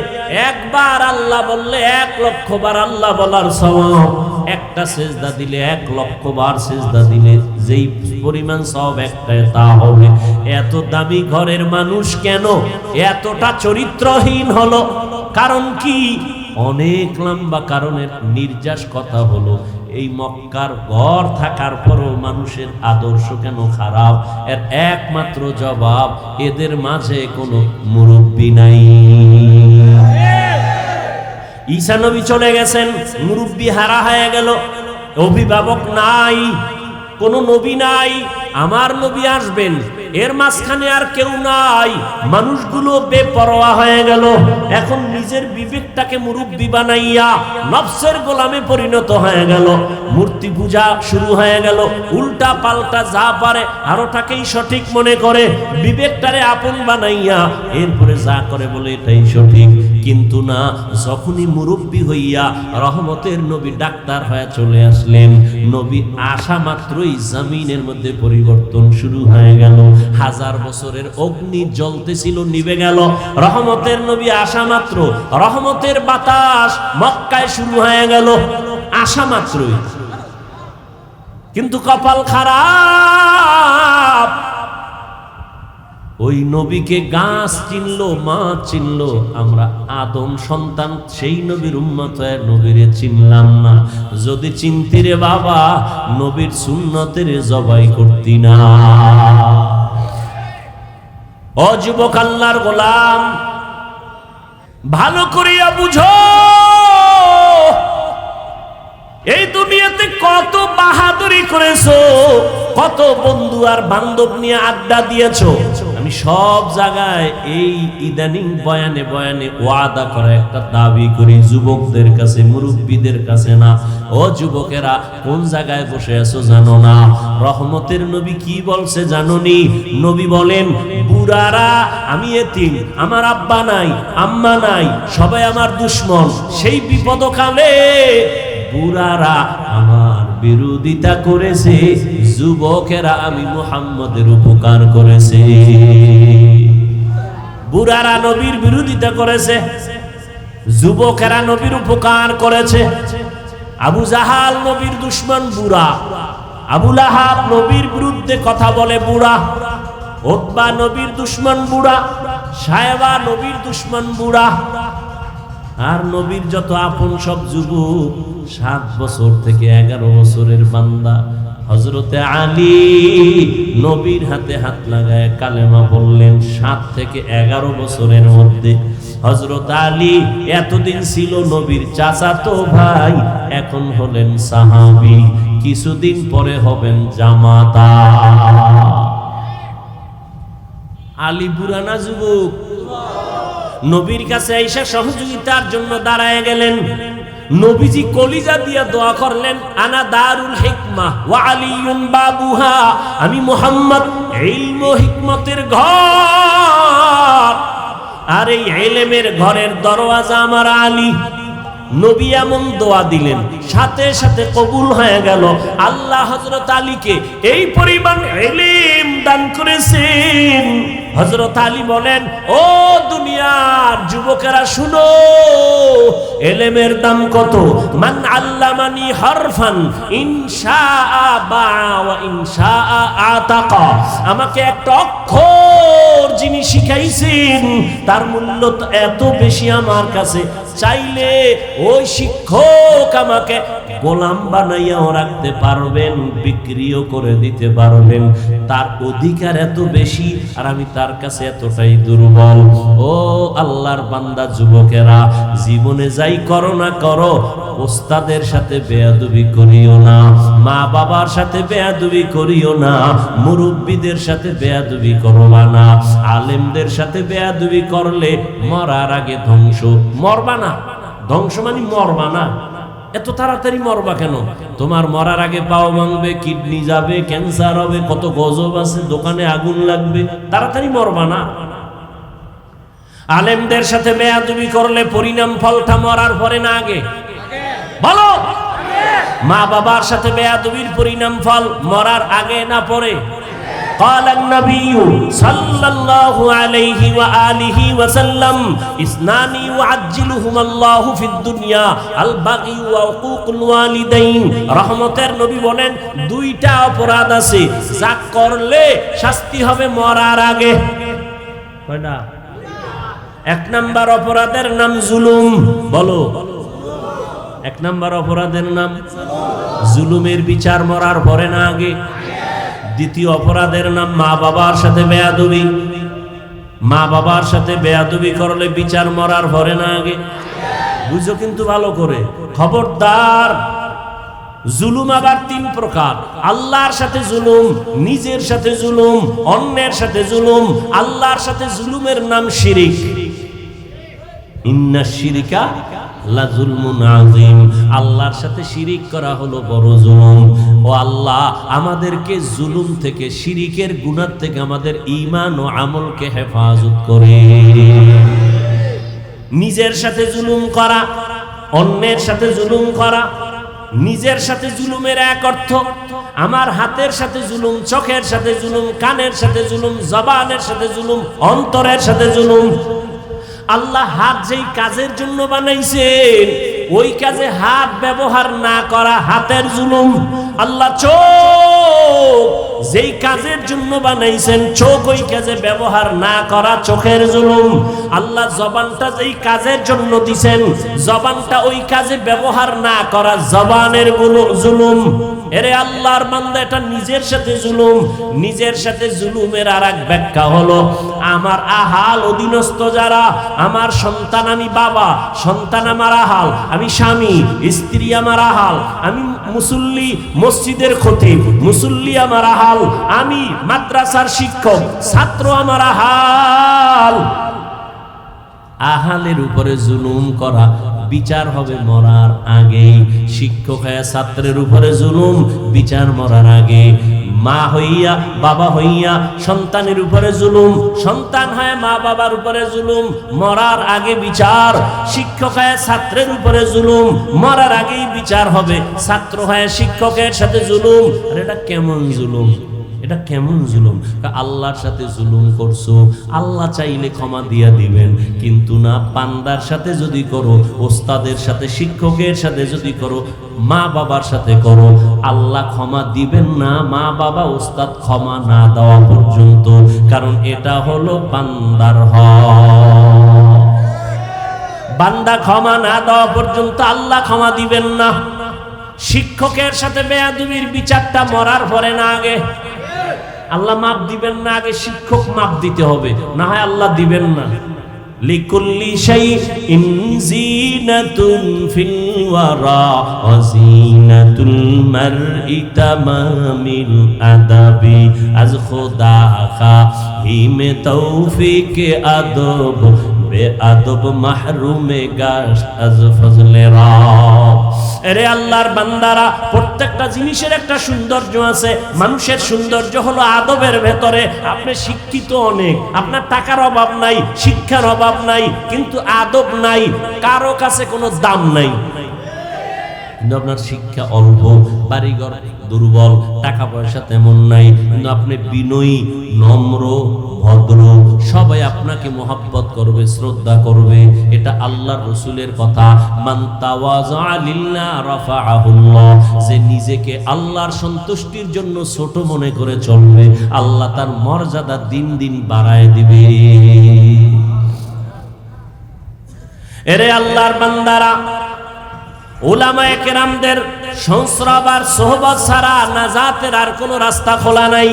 একবার আল্লাহ বললে 1 লক্ষ বার আল্লাহ বলার সওয়াব, একটা সেজদা দিলে 1 লক্ষ বার সেজদা দিলে যেই পরিমাণ সওয়াব একটায় তা হবে। এত দামি ঘরের মানুষ কেন এতটা চরিত্রহীন হলো? কারণ কি? অনেক লম্বা কারণের নির্যাস কথা হলো, এই মক্কার ঘর থাকার পরও মানুষের আদর্শ কেন খারাপ? এর একমাত্র জবাব, এদের মাঝে কোনো মুরব্বী নাই। ঈসা নবী চলে গেছেন, মুরব্বী হারা হয়ে গেল, অভিভাবক নাই, কোনো নবী নাই। আমার নবী আসবেন, এর মাঝখানে আর কেউ নাই। মানুষগুলো বেপরোয়া হয়ে গেল। এখন নিজের বিবেকটাকে মুরব্বি বানাইয়া নফসের গোলামে পরিণত হয়ে গেল। মূর্তি পূজা শুরু হয়ে গেল, উল্টা পাল্টা যা পারে আরোটাকেই সঠিক মনে করে, বিবেকটারে আপন বানাইয়া এরপরে যা করে বলে এটাই সঠিক। কিন্তু না, যখনই মুরব্বি হইয়া রহমতের নবী ডাক্তার হয়ে চলে আসলেন, নবী আসা মাত্রই জমিনের মধ্যে পরিবর্তন শুরু হয়ে গেল। 1000 বছরের অগ্নি জ্বলতেছিল, নিভে গেল। রহমতের নবী আসা মাত্র রহমতের বাতাস মক্কায় শুরু হয়ে গেল, আসা মাত্রই। কিন্তু কপাল খারাপ, ওই নবীকে গাছ চিনলো, মাছ চিনলো, আমরা আদম সন্তান সেই নবীর উম্মত হয়ে নবীরে চিনলাম না। যদি চিনতি রে বাবা, নবীর সুন্নতের জবাই করতি না। ও যুবক আল্লাহর গোলাম, ভালো করিয়া বুঝো, এই দুনিয়াতে কত বাহাদুরি করেছো, কত বন্ধু আর বান্ধব নিয়ে আড্ডা দিয়েছো, আমি সব জায়গায় এই ইদানিং বয়ানে বয়ানে ওয়াদা করা একটা দাবি করি যুবকদের কাছে, মুরব্বীদের কাছে না। ও যুবকেরা, কোন জায়গায় বসে আছো জানো না? রহমতের নবী কি বলছে জানোনি? নবী বলেন, বুড়ারা, আমি এতিম, আমার আব্বা নাই, আম্মা নাই, সবাই আমার দুশ্মন, সেই বিপদকালে বুড়ারা আমার বিরোধিতা করেছে, যুবকেরা আমি মুহাম্মদের উপকার করেছে। বুড়ারা নবীর বিরোধিতা করেছে, যুবকেরা নবীর উপকার করেছে। আবু জাহাল নবীর দুশ্মন বুড়া, আবু লাহাব নবীর বিরুদ্ধে কথা বলে বুড়া, উতবা নবীর দুশ্মন বুড়া, সায়বা নবীর দুশ্মন বুড়া। আর নবীর যত আপন সব যুবক, 7 বছর থেকে 11 বছরের বান্দা। হযরতে আলী নবীর হাতে হাত লাগায় কালেমা বললেন 7 থেকে 11 বছরের মধ্যে। হযরত আলী এতদিন ছিল নবীর চাচাতো ভাই, এখন হলেন সাহাবী, কিছুদিন পরে হবেন জামাতা। আলী বুড়া না যুবক? নবীর কাছে আইসা সহযোগিতার জন্য দাঁড়ায় গেলেন। নবীজি কলিজা দিয়া দোয়া করলেন, আনা দারুল হিকমাহ ওয়া আলিয়ুন বাবুহা, আমি মুহাম্মদ ইলম ও হিকমতের ঘর, আর এই ইলমের ঘরের দরওয়াজা আমার আলী। নবী এমন দোয়া দিলেন, সাথে সাথে কবুল হয়ে গেল। আল্লাহ হযরত আলীকে এই পরিমাণ ইলম দান করেছেন। হযরত আলী বলেন, ও দুনিয়ার যুবকেরা শুনো, ইলমের দাম কত? মান আল্লামানি হারফান ইনশাআ বাআ ওয়া ইনশাআ আতাকা, আমাকে একটা অক্ষর যিনি শিখাইছেন তার মূল্য তো এত বেশি আমার কাছে, চাইলে ওই শিক্ষক আমাকে গোলাম বানাইয়াও রাখতে পারবেন, বিক্রিও করে দিতে পারবেন, তার অধিকার এত বেশি, আর আমি তার কাছে এতটাই দুর্বল। ও আল্লাহর বান্দা যুবকেরা, জীবনে যাই করো না করো, ওস্তাদের সাথে বেয়াদবি করিও না, মা বাবার সাথে বেয়াদবি করিও না, মুরব্বীদের সাথে বেয়াদবি করবা না, আলেমদের সাথে বেয়াদবি করলে মরার আগে ধ্বংস। মরবা না, ধ্বংস মানে মরবা না। এত তাড়াতাড়ি মরবা কেন? তোমার মরার আগে পাও ভাঙবে, কিডনি যাবে, ক্যান্সার হবে, কত গজব আছে, দোকানে আগুন লাগবে, তাড়াতাড়ি মরবা না। আলেমদের সাথে বেয়াদবি করলে পরিণাম ফলটা মরার পরে না আগে? বলো। মা বাবার সাথে বেয়াদবির পরিণাম ফল মরার আগে না পরে? قال النبي صلى الله عليه وآله وسلم اثنان يعجلهما الله في الدنيا البغي وعقوق الوالدين। রহমতের নবী বলেন, দুইটা অপরাধ আছে যা করলে শাস্তি হবে মরার আগে। কয়টা? 1 নাম্বার অপরাধের নাম জুলুম। বলো। 1 নাম্বার অপরাধের নাম জুলুমের বিচার মরার পরে না আগে? দ্বিতীয় অপরাধের নাম মা বাবার সাথে বেয়াদবি। মা বাবার সাথে বেয়াদবি করলে বিচার মরার পরে না আগে? বুঝো কিন্তু ভালো করে, খবরদার। জুলুম আবার 3 প্রকার। আল্লাহর সাথে জুলুম, নিজের সাথে জুলুম, অন্যের সাথে জুলুম। আল্লাহর সাথে জুলুমের নাম শিরিক। ইন্নাশ শিরকা লাযুলমুন আযীম। আল্লাহর সাথে শিরিক করা হলো বড় জুলুম। ও আল্লাহ, আমাদেরকে জুলুম থেকে, শিরিকের গুনাহ থেকে আমাদের ঈমান ও আমলকে হেফাজত করে। নিজের সাথে জুলুম করা, অন্যের সাথে জুলুম করা। নিজের সাথে জুলুমের এক অর্থ, আমার হাতের সাথে জুলুম, চোখের সাথে জুলুম, কানের সাথে জুলুম, জবানের সাথে জুলুম, অন্তরের সাথে জুলুম। আল্লাহ হাত যেই কাজের জন্য বানাইছেন, ওই কাজে হাত ব্যবহার না করা হাতের জুলুম। আল্লাহ চোখ যেই কাজের জন্য বানাইছেন, চোখ ওই কাজে ব্যবহার না করা চোখের জুলুম। আল্লাহ জবানটা যেই কাজের জন্য দিছেন, জবানটা ওই কাজে ব্যবহার না করা জবানের জুলুম। এরে আল্লাহর বান্দা, এটা নিজের সাথে জুলুম। নিজের সাথে জুলুমের আর এক ব্যাখ্যা হলো, আমার আহাল অধীনস্থ যারা, আমার সন্তান আমি বাবা, সন্তান আমার আহাল, আমি স্বামী, স্ত্রী আমার আহাল, আমি মুসল্লি, মসজিদের খতিব, মুসল্লি আমার আহাল, আমি মাদ্রাসার শিক্ষক, ছাত্র আমার আহাল। আহালের উপরে জুলুম করা বিচার হবে মরার আগে। শিক্ষক হয়ে ছাত্রের উপরে জুলুম, বিচার মরার আগে। মা হইয়া বাবা হইয়া সন্তানের উপরে জুলুম, সন্তান হয় মা বাবার উপরে জুলুম, মরার আগে বিচার। শিক্ষক হয় ছাত্রের উপরে জুলুম, মরার আগেই বিচার হবে। ছাত্র হয় শিক্ষকের সাথে জুলুম। আর এটা কেমন জুলুম? এটা কেমন জুলুম? আল্লাহর সাথে জুলুম করছো, আল্লাহ চাইলে ক্ষমা দিয়া দিবেন, কিন্তু না, বান্দার সাথে যদি করো, ওস্তাদের সাথে, শিক্ষকের সাথে যদি করো, মা বাবার সাথে করো, আল্লাহ ক্ষমা দিবেন না মা বাবা ওস্তাদ ক্ষমা না দেওয়া পর্যন্ত। কারণ এটা হলো বান্দার হক। বান্দা ক্ষমা না দেওয়া পর্যন্ত আল্লাহ ক্ষমা দিবেন না। শিক্ষকের সাথে বেয়াদবির বিচারটা মরার পরে না আগে। আল্লাহ মাপ দিবেন না, আগে শিক্ষক মাপ দিতে হবে, না হয় আল্লাহ দিবেন না। লিকুল্লি শাইইন জিনাতুন ফিল ওয়ারা ওয়া জিনাতুল মারই তামামিল আদাবি আজ খোদা খাহিমে তৌফিক আদব বেআদব মাহরুমে গাশ আজ ফজলে রাব। এরে আল্লাহর বান্দারা, প্রত্যেকটা জিনিসের একটা সৌন্দর্য আছে। মানুষের সৌন্দর্য হলো আদবের ভেতরে। আপনি শিক্ষিত অনেক, আপনার টাকার অভাব নাই, শিক্ষার অভাব নাই, কিন্তু আদব নাই, কারো কাছে কোনো দাম নাই। কিন্তু আপনার শিক্ষা অল্প, বাড়িঘর দুর্বল, টাকা পয়সা তেমন নাই, কিন্তু আপনি বিনয়ী, নম্র, ভদ্র, সবাই আপনাকে মহব্বত করবে, শ্রদ্ধা করবে। এটা আল্লাহর রাসূলের কথা, মান তাওয়াযা লিল্লাহ রাফাআহুল্লাহ। যে নিজেকে আল্লাহর সন্তুষ্টির জন্য ছোট মনে করে চলবে, আল্লাহ তার মর্যাদা দিন দিন বাড়ায় দিবে। এরে আল্লাহর বান্দারা, উলামায়ে কেরামদের সংস্রব আর সোহবত ছাড়া নাজাতের আর কোনো রাস্তা খোলা নাই।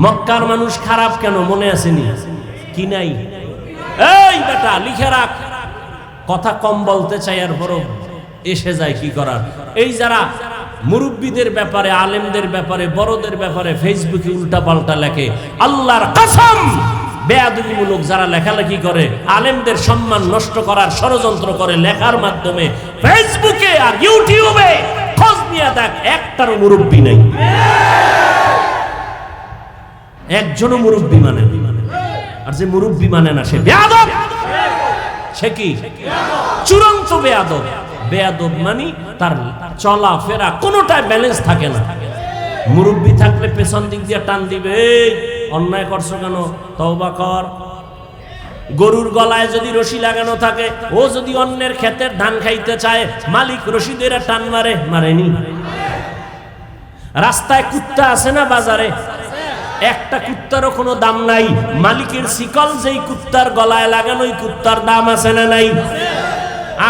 মক্কার মানুষ খারাপ কেন মনে আসেনি? কি নাই? এই বেটা লিখে রাখ, কথা কম বলতে চাই আর বড় এসে যায়, কি করার। এই যারা মুরব্বীদের ব্যাপারে, আলেমদের ব্যাপারে, বড়দের ব্যাপারে ফেসবুকে উল্টা পাল্টা লেখে, আল্লাহর কসম বেয়াদবিমূলক যারা লেখালেখি করে, আলেমদের সম্মান নষ্ট করার ষড়যন্ত্র করে লেখার মাধ্যমে ফেসবুকে আর ইউটিউবে, খোঁজ নিয়ে দেখ একটারও মুরব্বী নাই, একজনও মুরব্বী মানে। আর যে মুরব্বী মানে না সে বেয়াদব। সে কি? চূড়ান্ত বেয়াদব। বেয়াদব মানে তার চলা ফেরা কোনোটায় ব্যালেন্স থাকে না। মুরব্বী থাকলে পেছন দিক দিয়ে টান দিবে, অন্যায় করছো কেন, তওবা কর। গরুর গলায় যদি রশি লাগানো থাকে, ও যদি অন্যের ক্ষেতের ধান খাইতে চায়, মালিক রশি দিয়ে টান মারে, মারেনি? রাস্তায় কুত্তা আছে না বাজারে? একটা কুত্তারও কোনো দাম নাই, মালিকের শিকল যেই কুত্তার গলায় লাগানো, ওই কুত্তার দাম আছে না নাই?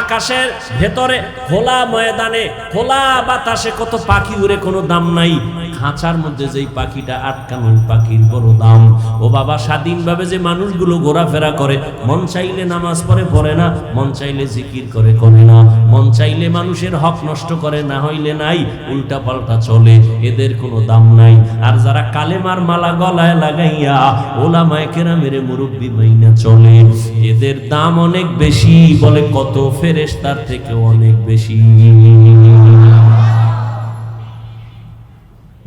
আকাশের ভেতরে খোলা ময়দানে, খোলা বাতাসে কত পাখি উড়ে, কোনো দাম নাই। খাঁচার মধ্যে যেই পাখিটা আটকানো, ওই পাখির বড় দাম। ও বাবা, স্বাধীনভাবে যে মানুষগুলো ঘোরাফেরা করে, মন চাইলে নামাজ পড়ে না, মন চাইলে জিকির করে না, মন চাইলে মানুষের হক নষ্ট করে, না হইলে নাই, উল্টা পাল্টা চলে, এদের কোনো দাম নাই। আর যারা কালেমার মালা গলায় লাগাইয়া ওলামায়ে কেরামের মুরব্বি মাইনা চলে, এদের দাম অনেক বেশি, বলে কত ফেরেশতার থেকে অনেক বেশি।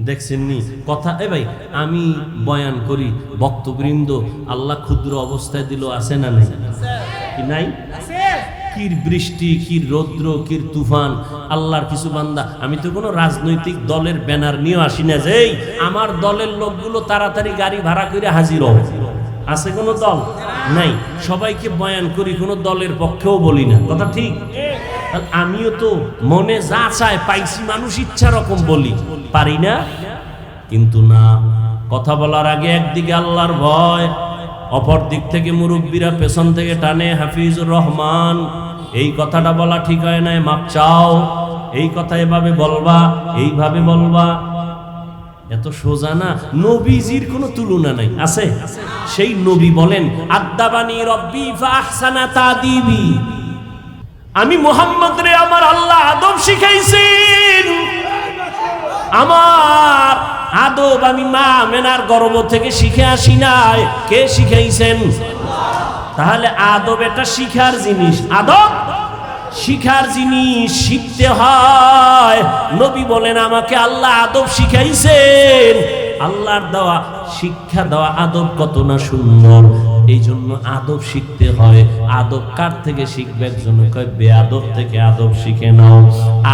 দেখছেন নি কথা? এ ভাই, আমি বয়ান করি, বক্তবৃন্দ আল্লাহ ক্ষুদ্র অবস্থায় দিল, আছে না নাই? কি নাই? কি বৃষ্টি, কি রৌদ্র, কি তুফান। আল্লাহর কিছু বান্দা, আমি তো কোনো রাজনৈতিক দলের ব্যানার নিয়ে আসি না যে এই আমার দলের লোকগুলো তাড়াতাড়ি গাড়ি ভাড়া করে হাজির হবে। আছে কোনো দল? নাই। সবাইকে বয়ান করি, কোনো দলের পক্ষেও বলি না, কথা ঠিক? আমিও তো মনে যা চায় পাইছি, মানুষ ইচ্ছা রকম বলি, পারি না? কিন্তু না, কথা বলার আগে একদিকে আল্লাহর ভয়, অপর দিক থেকে মুরব্বীরা পেছন থেকে টানে, হাফিজুর রহমান এই কথাটা বলা ঠিক হয় নাই, মাপ চাও। এই কথা এভাবে বলবা, এইভাবে বলবা। এত সোজা না। নবীজির কোনো তুলনা নাই, আছে? সেই নবী বলেন আদাবানি রব্বি ফাহসানা তাদিবি, আমি মুহাম্মদ রে আমার আল্লাহ আদব শিখাইছেন। আমার আদব আমি মা মেনার গর্ভ থেকে শিখে আসি নাই। কে শিখাইছেন? তাহলে আদব এটা শিখার জিনিস, আদব শিখার জিনিস, শিখতে হয়। নবী বলেন আমাকে আল্লাহ আদব শিখাইছেন। আল্লাহর দেওয়া শিক্ষা দেওয়া আদব কত না সুন্দর। এই জন্য আদব শিখতে হয়। আদব কার থেকে শিখবে? একজন কয় বেয়াদব থেকে আদব শিখে নাও।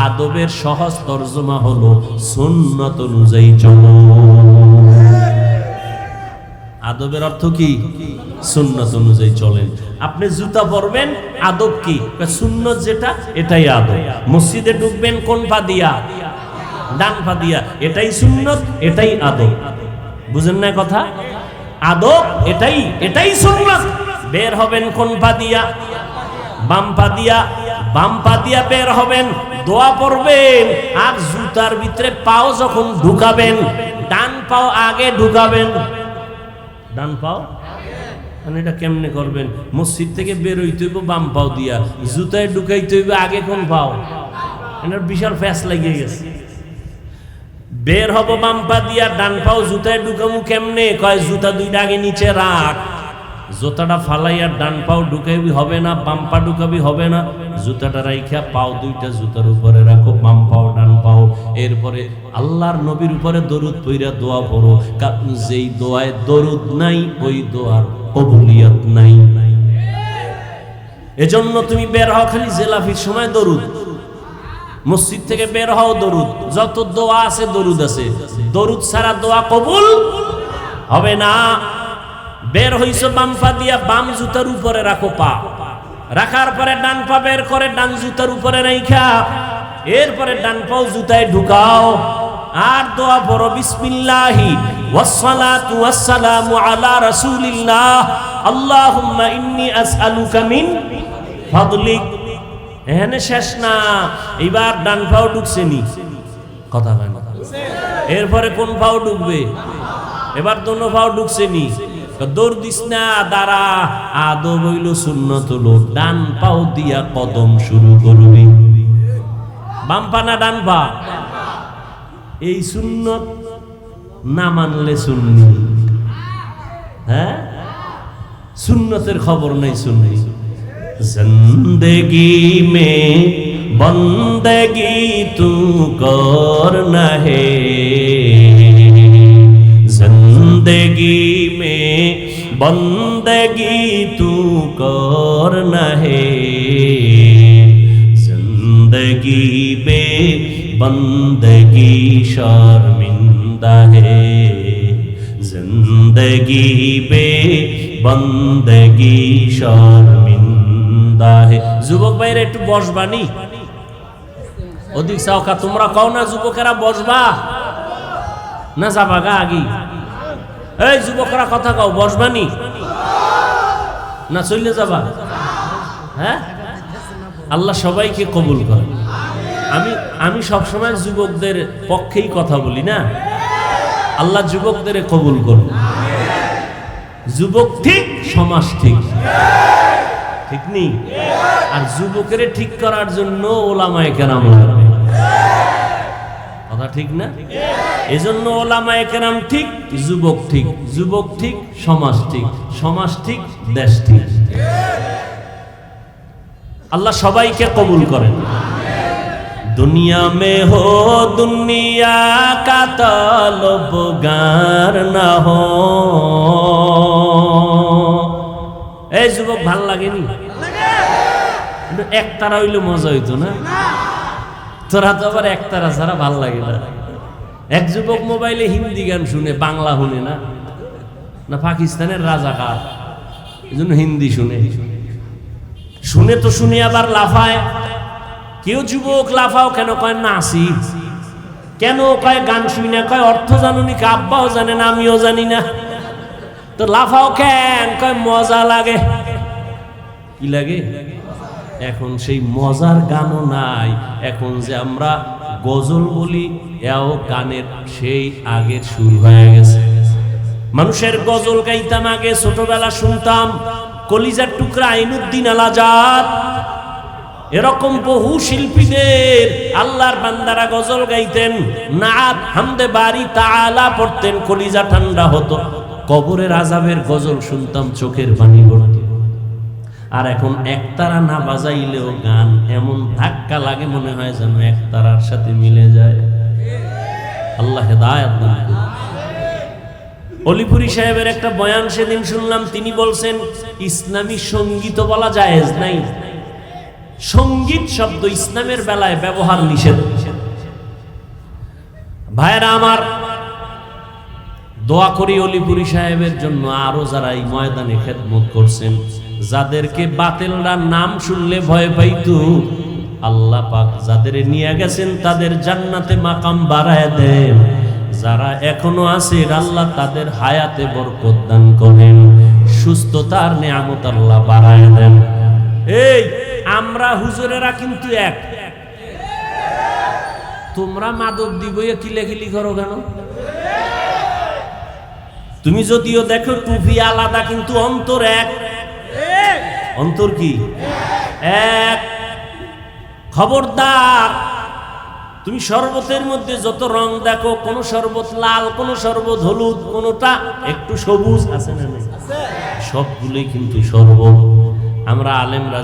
আদবের সহজ তর্জমা হলো সুন্নত অনুযায়ী চলো। আদবের অর্থ কি? সুন্নত অনুযায়ী চলেন। আপনি জুতা পরবেন, আদব কি? সুন্নত যেটা, এটাই আদব। মসজিদে ঢুকবেন কোন পা দিয়া? ডান পা দিয়া, এটাই সুন্নত, এটাই আদব। বুঝেন না কথা? আদব এটাই সুন্নত। বের হবেন কোন পা দিয়া? বাম পা দিয়া। বাম পা দিয়া বের হবেন, দোয়া পড়বেন। আর জুতার ভিতরে পাও যখন ঢুকাবেন, ডান পাও আগে ঢুকাবেন। ডান পাও মানে এটা কেমনে করবেন? মসজিদ থেকে বের হইতে হইব বাম পাও দিয়া, জুতায় ঢুকাইতে হইব আগে কোন পাও? এটার বিশাল ফ্যাস লেগে গেছে। বের হব বাম পা দিয়া, ডান পাও জুতায় ঢুকামু কেমনে? কয় জুতা দুইটা আগে নিচে রাখ, জুতাটা ফালাইয়া ডান পাও ঢুকাইবি হবে না, বাম পা ঢুকাবি হবে না। জুতাটা রাইখা পাও দুইটা জুতার উপরে রাখো, বাম পাও ডান পাও। এরপরে আল্লাহর নবীর উপরে দরুদ পইরা দোয়া পড়ো, কারণ যেই দোয়ায় দরুদ নাই ওই দোয়ার কবুলিয়ত নাই। এজন্য তুমি বের হও খালি জেলাফির সময় দরুদ, মসজিদ থেকে বের হও দরুদ, যত দোয়া আছে দরুদ আছে। দরুদ ছাড়া দোয়া কবুল হবে না। বের হইছো বাম পা দিয়া, বাম জুতার উপরে রাখো পা, রাখার পরে ডান পা বের করে ডান জুতার উপরে রাইখা এরপরে ডান পাও জুতায় ঢুকাও আর দোয়া পড়ো বিসমিল্লাহি ওয়াসসালাতু ওয়াসসালামু আলা রাসূলিল্লাহ আল্লাহুম্মা ইন্নী আসআলুকা মিন ফাদলিক। এখানে শেষ না, এবার ডান পাও ঢুকছে নি, কথা হয় না। এরপরে কোন পাও ঢুকবে? এবার দোনো পাও ঢুকছে নি। দৌড় দিস না, দাঁড়া। আদব হইল সুন্নত হলো ডান পাও দিয়া কদম শুরু করবি। বাম পা না ডান পা? এই সুন্নত না মানলে সুন্নি। হ্যাঁ, সুন্নতের খবর নেই সুন্নি। जिंदगी में बंदगी तू करना है, जिंदगी में बंदगी तू करना है, जिंदगी में बंदगी शर्मिंदा है, जिंदगी में बंदगी शर्मिंदा है। যুবক ভাইরা একটু বসবানি, অধিক সাওকা তোমরা কও না যুবকেরা বসবা না যাবা গা আগি? এই যুবকরা কথা কও, বসবানি না চলে যাবা? হ্যাঁ, আল্লাহ সবাইকে কবুল করে। আমি সবসময় যুবকদের পক্ষেই কথা বলি না, আল্লাহ যুবকদের কবুল করুন। যুবক ঠিক, সমাজ ঠিক, ঠিক নেই? আর যুবকের ঠিক করার জন্য ওলামায়ে কেরাম লাগবে, কথা ঠিক না? এজন্য ওলামায়ে কেরাম ঠিক, যুবক ঠিক, যুবক ঠিক, সমাজ ঠিক, সমাজ ঠিক, দেশ ঠিক। আল্লাহ সবাইকে কবুল করেন। दुनिया में हो दुनिया का तलबगार ना हो। এই যুবক ভাল লাগেনি? একতারা হইলে মজা হইতো না? তোরা তো আবার একতারা ছাড়া ভাল লাগে না। এক যুবক মোবাইলে হিন্দি গান শুনে, বাংলা শুনে না, না পাকিস্তানের রাজাকার, এই জন্য হিন্দি শুনে। শুনে তো শুনে আবার লাফায়। কেউ যুবক লাফাও কেন? কয় নাচি। কেন কয় গান শুনি না? কয় অর্থ জানুনি, আব্বাও জানে না, আমিও জানি না। তো লাফাও কেন? কয় মজা লাগে। কি লাগে? এখন সেই মজার গানও নাই। এখন যে আমরা গজল বলি, এও গানের সেই আগের সুর হয়ে গেছে। মানুষের গজল গাইতাম আগে, ছোটবেলা শুনতাম কলিজার টুকরা আইনুদ্দিন আল আজাদ, এরকম বহু শিল্পীদের আল্লাহর বান্দারা গজল গাইতেন, নাত হামদে বাড়ি তাআলা পড়তেন, কলিজা ঠান্ডা হতো। কবরের আযাবের গজল শুনতাম, চোখের পানি পড়তো। আর এখন একতারা না বাজাইলেও গান এমন ধাক্কা লাগে, মনে হয় যেন একতারার সাথে মিলে যায়। আল্লাহ হেদায়েত দান করুন। অলিপুরি সাহেবের একটা বয়ান সেদিন শুনলাম, তিনি বলছেন ইসলামী সঙ্গীত বলা জায়েজ নাই। সঙ্গীত শব্দ ইসলামের বেলায় ব্যবহার নিষেধ। ভাইরা আমার, দোয়া করি অলিপুরি সাহেবের জন্য, আরো যারা এই ময়দানে খেদমত করছেন, যাদেরকে বাতিলরা নাম শুনলে ভয় পাইতো, আল্লাহ পাক যাদের নিয়ে গেছেন তাদের জান্নাতে মাকাম বাড়ায় দেন। যারা এখনো আছে আল্লাহ তাদের হায়াতে বরকত দান করেন, সুস্থতার নিয়ামত আল্লাহ বাড়ায় দেন। এই আমরা হুজুরেরা কিন্তু এক। তোমরা মাদক দিবইয়া কিলাকিলি করো কেন? তুমি যদিও দেখো টুপি আলাদা, কিন্তু অন্তর এক। অন্তর কি এক? খবরদার, তুমি শরবতের মধ্যে যত রং দেখো, কোন শরবত লাল, কোন শরবত হলুদ, কোনটা একটু সবুজ, আছে না? সবগুলোই কিন্তু শরবত। আমরা আলেমরা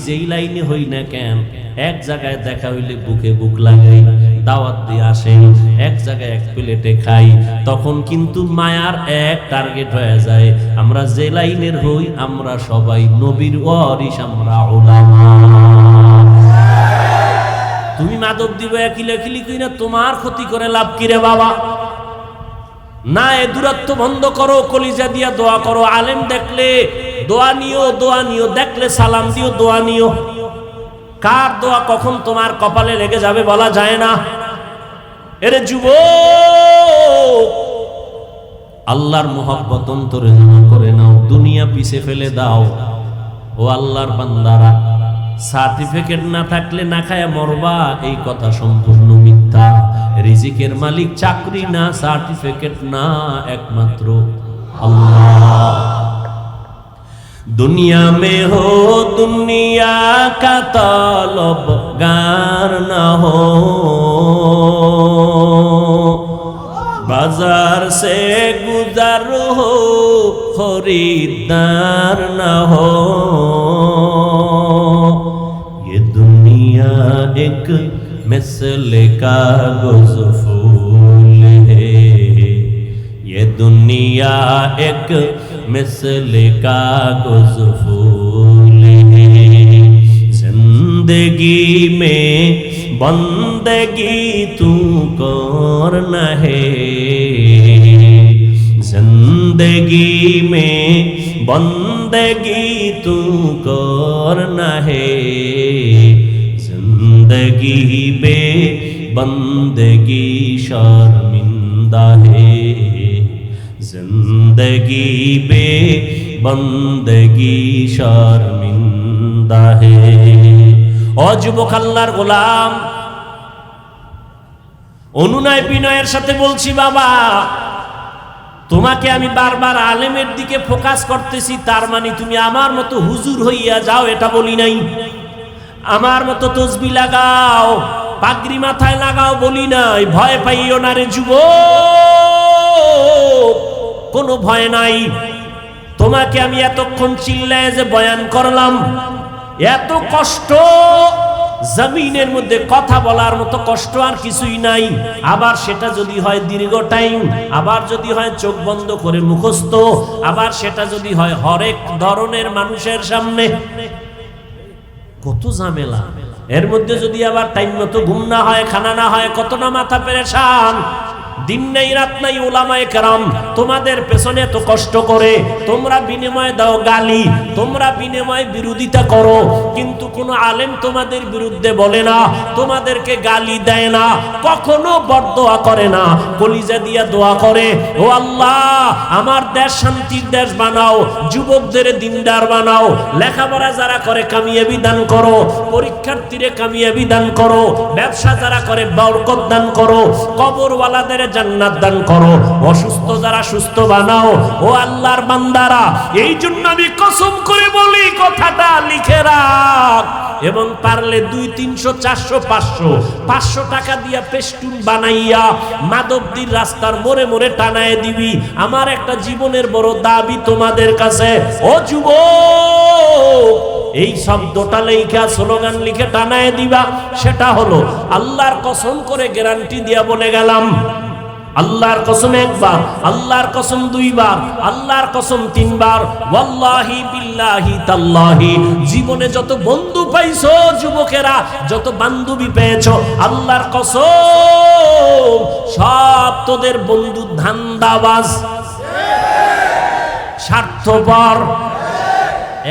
যেই লাইনে হই না কেন, এক জায়গায় দেখা হইলে বুকে বুক লাগাই, দাওয়াত দিয়ে আসেন, এক জায়গায় এক প্লেটে খাই, তখন কিন্তু মায়ার এক টার্গেট হয়ে যায়। আমরা যে লাইনের হই, আমরা সবাই নবীর ওয়ারিস, আমরা উলামা। তুমি মাদক দিবে কিলাকিলি কইরা তোমার ক্ষতি করে লাভ কি রে বাবা? না, এ দূরত্ব বন্ধ করো, কলিজা দিয়া দোয়া করো। আলেম দেখলে দোয়া নিও, দোয়া নিও, দেখলে সালাম দিও, দোয়া নিও। কার দোয়া কখন তোমার কপালে লেগে যাবে বলা যায় না। এরে যুবক, আল্লাহর মোহাব্বত অন্তরে জমা করে নাও, দুনিয়া পিছে ফেলে দাও। ও আল্লাহর বান্দারা, সার্টিফিকেট না থাকলে না খায়া মরবা, এই কথা সম্পূর্ণ মিথ্যা। রিজিকের মালিক চাকরি না, সার্টিফিকেট না, একমাত্র আল্লাহ। दुनिया में हो दुनिया का तलबगार न हो, बाजार से गुजर हो खरीदार न हो। ये दुनिया एक मिसले कागज फूल है, ये दुनिया एक मिसले कागज फूल है। जिंदगी में बंदगी तू करना है, जिंदगी में बंदगी तू करना है। जिंदगी बे बंदगी शर्मिंदा है, जिंदगी बे बंदगी शर्मिंदा है। ও যুবক আল্লাহর গোলাম, অনুনয় বিনয়ের সাথে বলছি, বাবা তোমাকে আমি বারবার আলেমের দিকে ফোকাস করতেছি, তার মানে তুমি আমার মতো হুজুর হইয়া যাও এটা বলি নাই। আমার মতো তসবি লাগাও, পাগড়ি মাথায় লাগাও বলি নাই। ভয় পাইও না রে যুবক, কোনো ভয় নাই। তোমাকে আমি এতক্ষণ চিল্লায় যে বয়ান করলাম, এত কষ্ট জমিনের মধ্যে কথা বলার মতো কষ্ট আর কিছুই নাই। আবার সেটা যদি হয় দীর্ঘ টাইম, আবার যদি হয় চোখ বন্ধ করে মুখস্থ, আবার সেটা যদি হয় হরেক ধরনের মানুষের সামনে, কত ঝামেলা। এর মধ্যে যদি আবার টাইম মতো ঘুম না হয়, খানা না হয়, কত না মাথা পেরেশান। দিন নাই রাত নাই উলামায়ে কেরাম তোমাদের পেছনে এত কষ্ট করে, তোমরা বিনিময়ে দাও গালি, তোমরা বিনিময়ে বিরোধিতা করো, কিন্তু কোনো আলেম তোমাদের বিরুদ্ধে বলে না, তোমাদেরকে গালি দেয় না, কখনো বরদোয়া করে না, কলিজা দিয়া দোয়া করে, ও আল্লাহ আমার দেশ শান্তির দেশ বানাও, যুবকদের দিনদার বানাও, লেখাপড়া যারা করে কামিয়াবি দান করো, পরীক্ষার্থীরে কামিয়াবি দান করো, ব্যবসা যারা করে বরকত দান করো, কবরওয়ালাদের জান্নাত দান করো, অসুস্থ যারা সুস্থ বানাও। ও আল্লাহর বান্দারা, এই জন্য আমি কসম করে বলি কথাটা লিখে রাখ, এবং পারলে 200, 300, 400, 500 টাকা দিয়া পেস্টুন বানাইয়া মাধবদীর রাস্তার মোড়ে মোড়ে টানায় দিবি। আমার একটা জীবনের বড় দাবি তোমাদের কাছে, ও যুবক, এই শব্দটা লেখা স্লোগান লিখে টানায় দিবা। সেটা হলো আল্লাহর কসম করে গ্যারান্টি দিয়া বলে গেলাম, আল্লাহর কসম একবার, আল্লাহর কসম দুইবার, আল্লাহর কসম তিনবার, ওয়াল্লাহি বিল্লাহি তাল্লাহি, জীবনে যত বন্ধু পাইছো যুবকেরা, যত বান্ধবী পেয়েছো, আল্লাহর কসম সব তোদের বন্ধু ধান্দাবাজ, স্বার্থপর।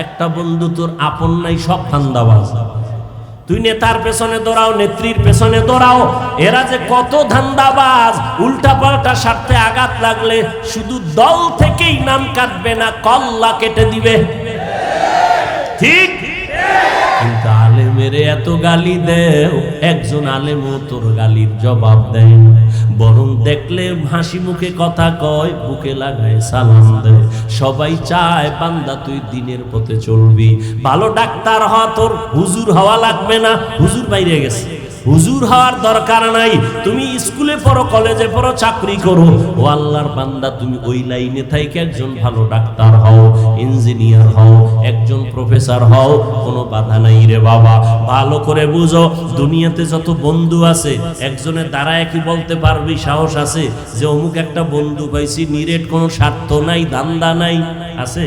একটা বন্ধু তোর আপন নাই, সব ধান্দাবাজ। তুই নেতার পেছনে দৌড়াও, নেত্রীর পেছনে দৌড়াও, এরা যে কত ধান্দাবাজ, উল্টা পাল্টা স্বার্থে আঘাত লাগলে শুধু দল থেকেই নাম কাটবে না, কল্লা কেটে দিবে, ঠিক? কিন্তু আলেমের এত গালি দেও, একজন আলেমও তোর গালির জবাব দেয়, বরং দেখলে হাসি মুখে কথা কয়, বুকে লাগায় সালাম দেয়। সবাই চায় বান্দা তুই দিনের পথে চলবি, ভালো ডাক্তার হওয়া, তোর হুজুর হওয়া লাগবে না, হুজুর বাইরে গেছে, হুজুর হওয়ার দরকার নাই, তুমি স্কুলে পড়ো, কলেজে পড়ো, চাকরি করো, ও আল্লাহর বান্দা তুমি ওই লাইনে থাইকে একজন ভালো ডাক্তার হও, ইঞ্জিনিয়ার হও, একজন প্রফেসর হও, কোনো বাধা নাই রে বাবা। ভালো করে বুঝো, দুনিয়াতে যত বন্ধু আছে, একজনের দাঁড়ায় কি বলতে পারবি, সাহস আছে যে অমুক একটা বন্ধু পাইছি, নিরেট, কোনো স্বার্থ নাই, ধান্দা নাই, আছে?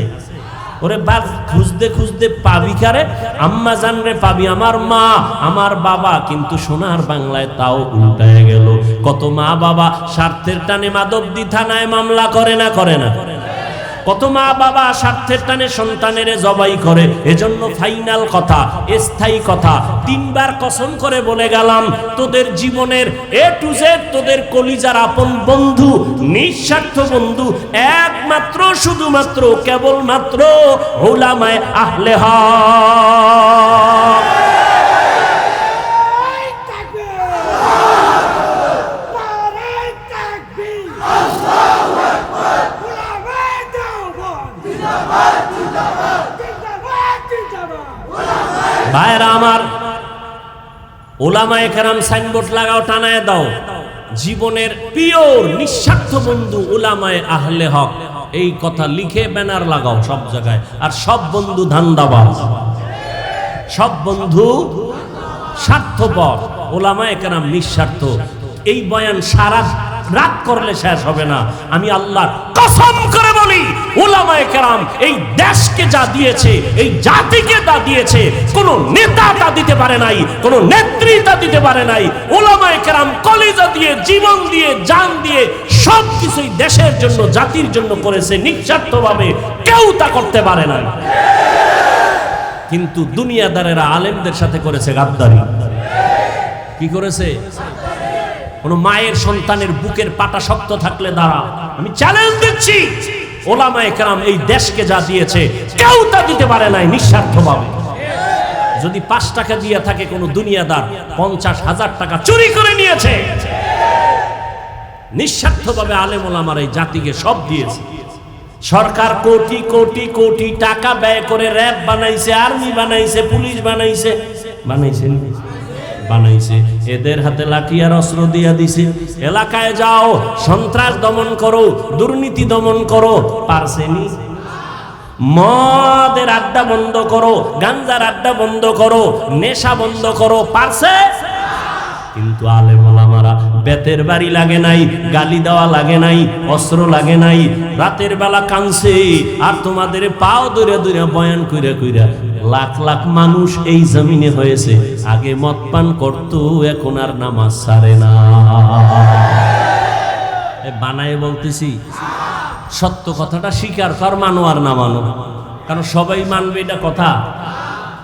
ওরে বাস খুঁজতে খুঁজতে পাবি কারে? আম্মা জানরে পাবি, আমার মা, আমার বাবা, কিন্তু সোনার বাংলায় তাও উল্টায় গেল। কত মা বাবা স্বার্থের টানে মাধবদী থানায় মামলা করে না, করে না? কত মা বাবা স্বার্থের টানে সন্তানের জবাই করে। এজন্য ফাইনাল কথা, স্থায়ী কথা, 3 বার কসম করে বলে গেলাম, তোদের জীবনের A to Z, তোদের কলিজার আপন বন্ধু, নিঃস্বার্থ বন্ধু, একমাত্র শুধুমাত্র কেবলমাত্র উলামায়ে আহলে হক। ভাইরা আমার, উলামায়ে কেরাম সাইনবোর্ড লাগাও, টানায় দাও, জীবনের পিওর নিঃস্বার্থ বন্ধু উলামায়ে আহলে হক, এই কথা লিখে ব্যানার লাগাও সব জায়গায়। আর সব বন্ধু ধান্দাবাজ, সব বন্ধু স্বার্থপর, উলামায়ে কেরাম নিঃস্বার্থ। এই বয়ান সারা রাত করলে শেষ হবে না। আমি আল্লাহর কসম করে বলি, উলামায়ে কেরাম এই দেশকে যা দিয়েছে, এই জাতিকে যা দিয়েছে, কোন নেতা তা দিতে পারে নাই, কোন নেত্রী তা দিতে পারে নাই। উলামায়ে কেরাম কলিজা দিয়ে, জীবন দিয়ে, জান দিয়ে সব কিছুই দেশের জন্য, জাতির জন্য করেছে নিঃস্বার্থভাবে, কেউ তা করতে পারে নাই। কিন্তু দুনিয়াদারেরা আলেমদের সাথে করেছে গাদ্দারি। কি করেছে? কোন মায়ের সন্তানের বুকের পাটা শক্ত থাকলে দাঁড়া। আমি চ্যালেঞ্জ দিচ্ছি, উলামায়ে কেরাম এই দেশকে যা দিয়েছে কেউ তা দিতে পারে নাই নিঃস্বার্থভাবে। যদি 5 টাকা দিয়ে থাকে কোন দুনিয়াদার 50,000 টাকা চুরি করে নিয়েছে, নিঃস্বার্থভাবে আলেম ওলামার এই জাতিকে সব দিয়েছে। সরকার কোটি কোটি কোটি টাকা ব্যয় করে র‍্যাব বানাইছে, আর্মি বানাইছে, পুলিশ বানাইছে, বানাইছে, এদের হাতে লাঠি আর অস্ত্র দিয়া দিছে। এলাকায় যাও, সন্ত্রাস দমন করো, দুর্নীতি দমন করো, পারছেনি? মদের আড্ডা বন্ধ করো, গাঞ্জার আড্ডা বন্ধ করো, নেশা বন্ধ করো, পারছে? কিন্তু আলেম ওলামারা বেতের বাড়ি লাগে নাই, গালি দেওয়া লাগে নাই, অস্ত্র লাগে নাই, রাতের বেলা কানছে আর তোমাদের পাও ধরে ধরে বয়ান কইরা কইরা লাখ লাখ মানুষ এই জমিনে হয়েছে। আগে মদ পান করতো, এখন আর নামাজ ছাড়ে না। বানায় বলতেছি, সত্য কথাটা স্বীকার কর, মানো আর না মানো, কারণ সবাই মানবে এটা কথা।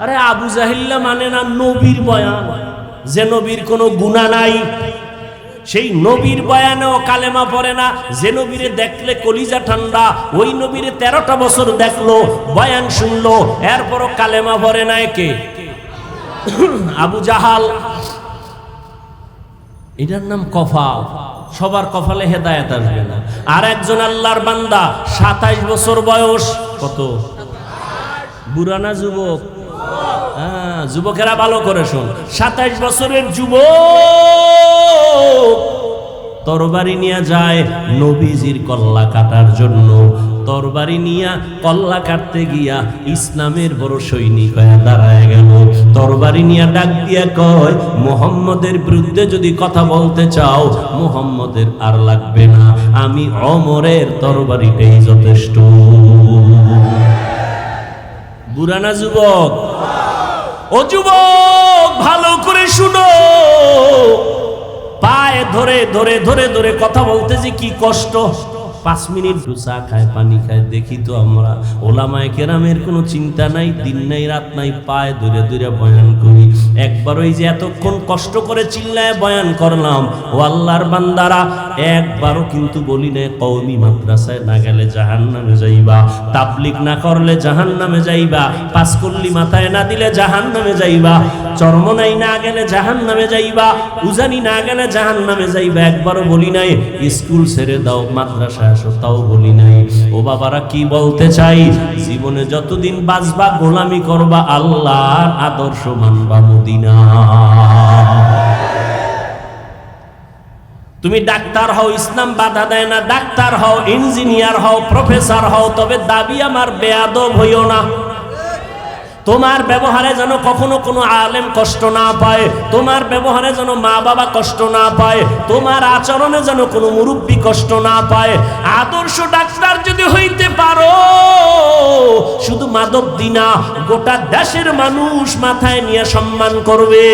আরে আবু জাহিল্লা মানে না নবীর বয়ান, যে নবীর কোনো গুনাহ নাই, সেই নবীর বয়ানেও কালেমা পড়ে না। যে নবীরে দেখলে কলিজা ঠান্ডা, ওই নবীরে 13টা বছর দেখলো, বয়ান শুনলো, এরপরও কালেমা পড়ে না। কে? আবু জাহাল। এটার নাম কফাল। সবার কপালে হেদায়েত আসবে না। আর একজন আল্লাহর বান্দা 27 বছর বয়স। কত? বুড়া না যুবক? হ্যাঁ, যুবকেরা ভালো করে শোন। 27 বছরের যুবক তরবারি নিয়ে যায় নবীজির কল্লা কাটার জন্য। তরবারি নিয়া কল্লা কাটতে গিয়া ইসলামের বড় সৈনিক হয়ে দাঁড়ায় গেল। তরবারি নিয়া ডাক দিয়া কয়, মুহাম্মদের বিরুদ্ধে যদি কথা বলতে চাও, মুহাম্মদের আর লাগবে না, আমি ওমরের তরবারিটাই যথেষ্ট। বুড়া না যুবক? ও যুবক, ভালো করে শুনো। পায়ে ধরে ধরে ধরে ধরে কথা বলতে যে কি কষ্ট। 5 মিনিট চা খায়, পানি খায়, দেখি তো আমরা ওলামায়ে কেরামের কোনো চিন্তা নাই, দিন নাই রাত নাই, পায়ে ধরে ধরে বয়ান করি। একবার ওই যে এতক্ষণ কষ্ট করে চিল্লায় বয়ান করলাম, ও আল্লাহর বান্দারা, একবারও কিন্তু বলি না কওমি মাদ্রাসায় না গেলে জাহান্নামে যাইবা, তাবলীগ না করলে জাহান্নামে যাইবা, পাঁচকল্লি মাথায় না দিলে জাহান্নামে যাইবা, চরমনাই না গেলে জাহান্নামে যাইবা, উজানি না গেলে জাহান্নামে যাইবা। একবারও বলি নাই স্কুল ছেড়ে দাও, মাদ্রাসা আসো, তাও বলি নাই। ও বাবারা, কি বলতে চাই, জীবনে যতদিন বাঁচবা গোলামি করবা, আল্লাহর আদর্শ মানবা, মদিনা। তুমি ডাক্তার হও, ইসলাম বাধা দেয় না, ডাক্তার হও, ইঞ্জিনিয়ার হও, প্রফেসর হও, তবে দাবি আমার বেয়াদব হইও না। তোমার ব্যবহারে যেন কখনো কোনো আলেম কষ্ট না পায়, তোমার ব্যবহারে যেন মা বাবা কষ্ট না পায়, তোমার আচরণে যেন কোনো মুরব্বী কষ্ট না পায়। আদর্শ ডাক্তার যদি হইতে পারো, শুধু মাধবদী না, গোটা দেশের মানুষ মাথায় নিয়ে সম্মান করবে।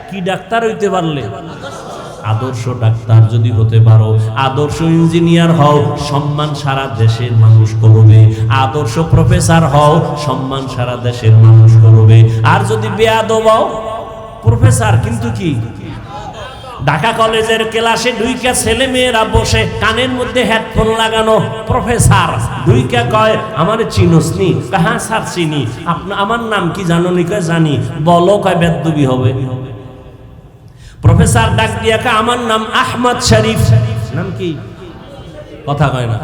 কি ডাক্তার হইতে পারলে? আদর্শ ডাক্তার যদি হতে পারো, আদর্শ ইঞ্জিনিয়ার হও, সম্মান সারা দেশের মানুষ করবে। আদর্শ প্রফেসর হও, সম্মান সারা দেশের মানুষ করবে। আর যদি বেয়াদব হও, প্রফেসর কিন্তু কি, ঢাকা কলেজের ক্লাসে ঢুইকা ছেলে মেয়েরা বসে কানের মধ্যে হেডফোন লাগানো, প্রফেসর ঢুইকা কয়, আমার চিনোস নি? হ্যাঁ স্যার চিনি। আমার নাম কি জানো নি? কয় জানি। বলো। কয় বেদ্যবি হবে। প্রফেসর ডাক দিয়া কয়, আমার নাম আহমদ শরীফ। নাম কি? কথা কয় না।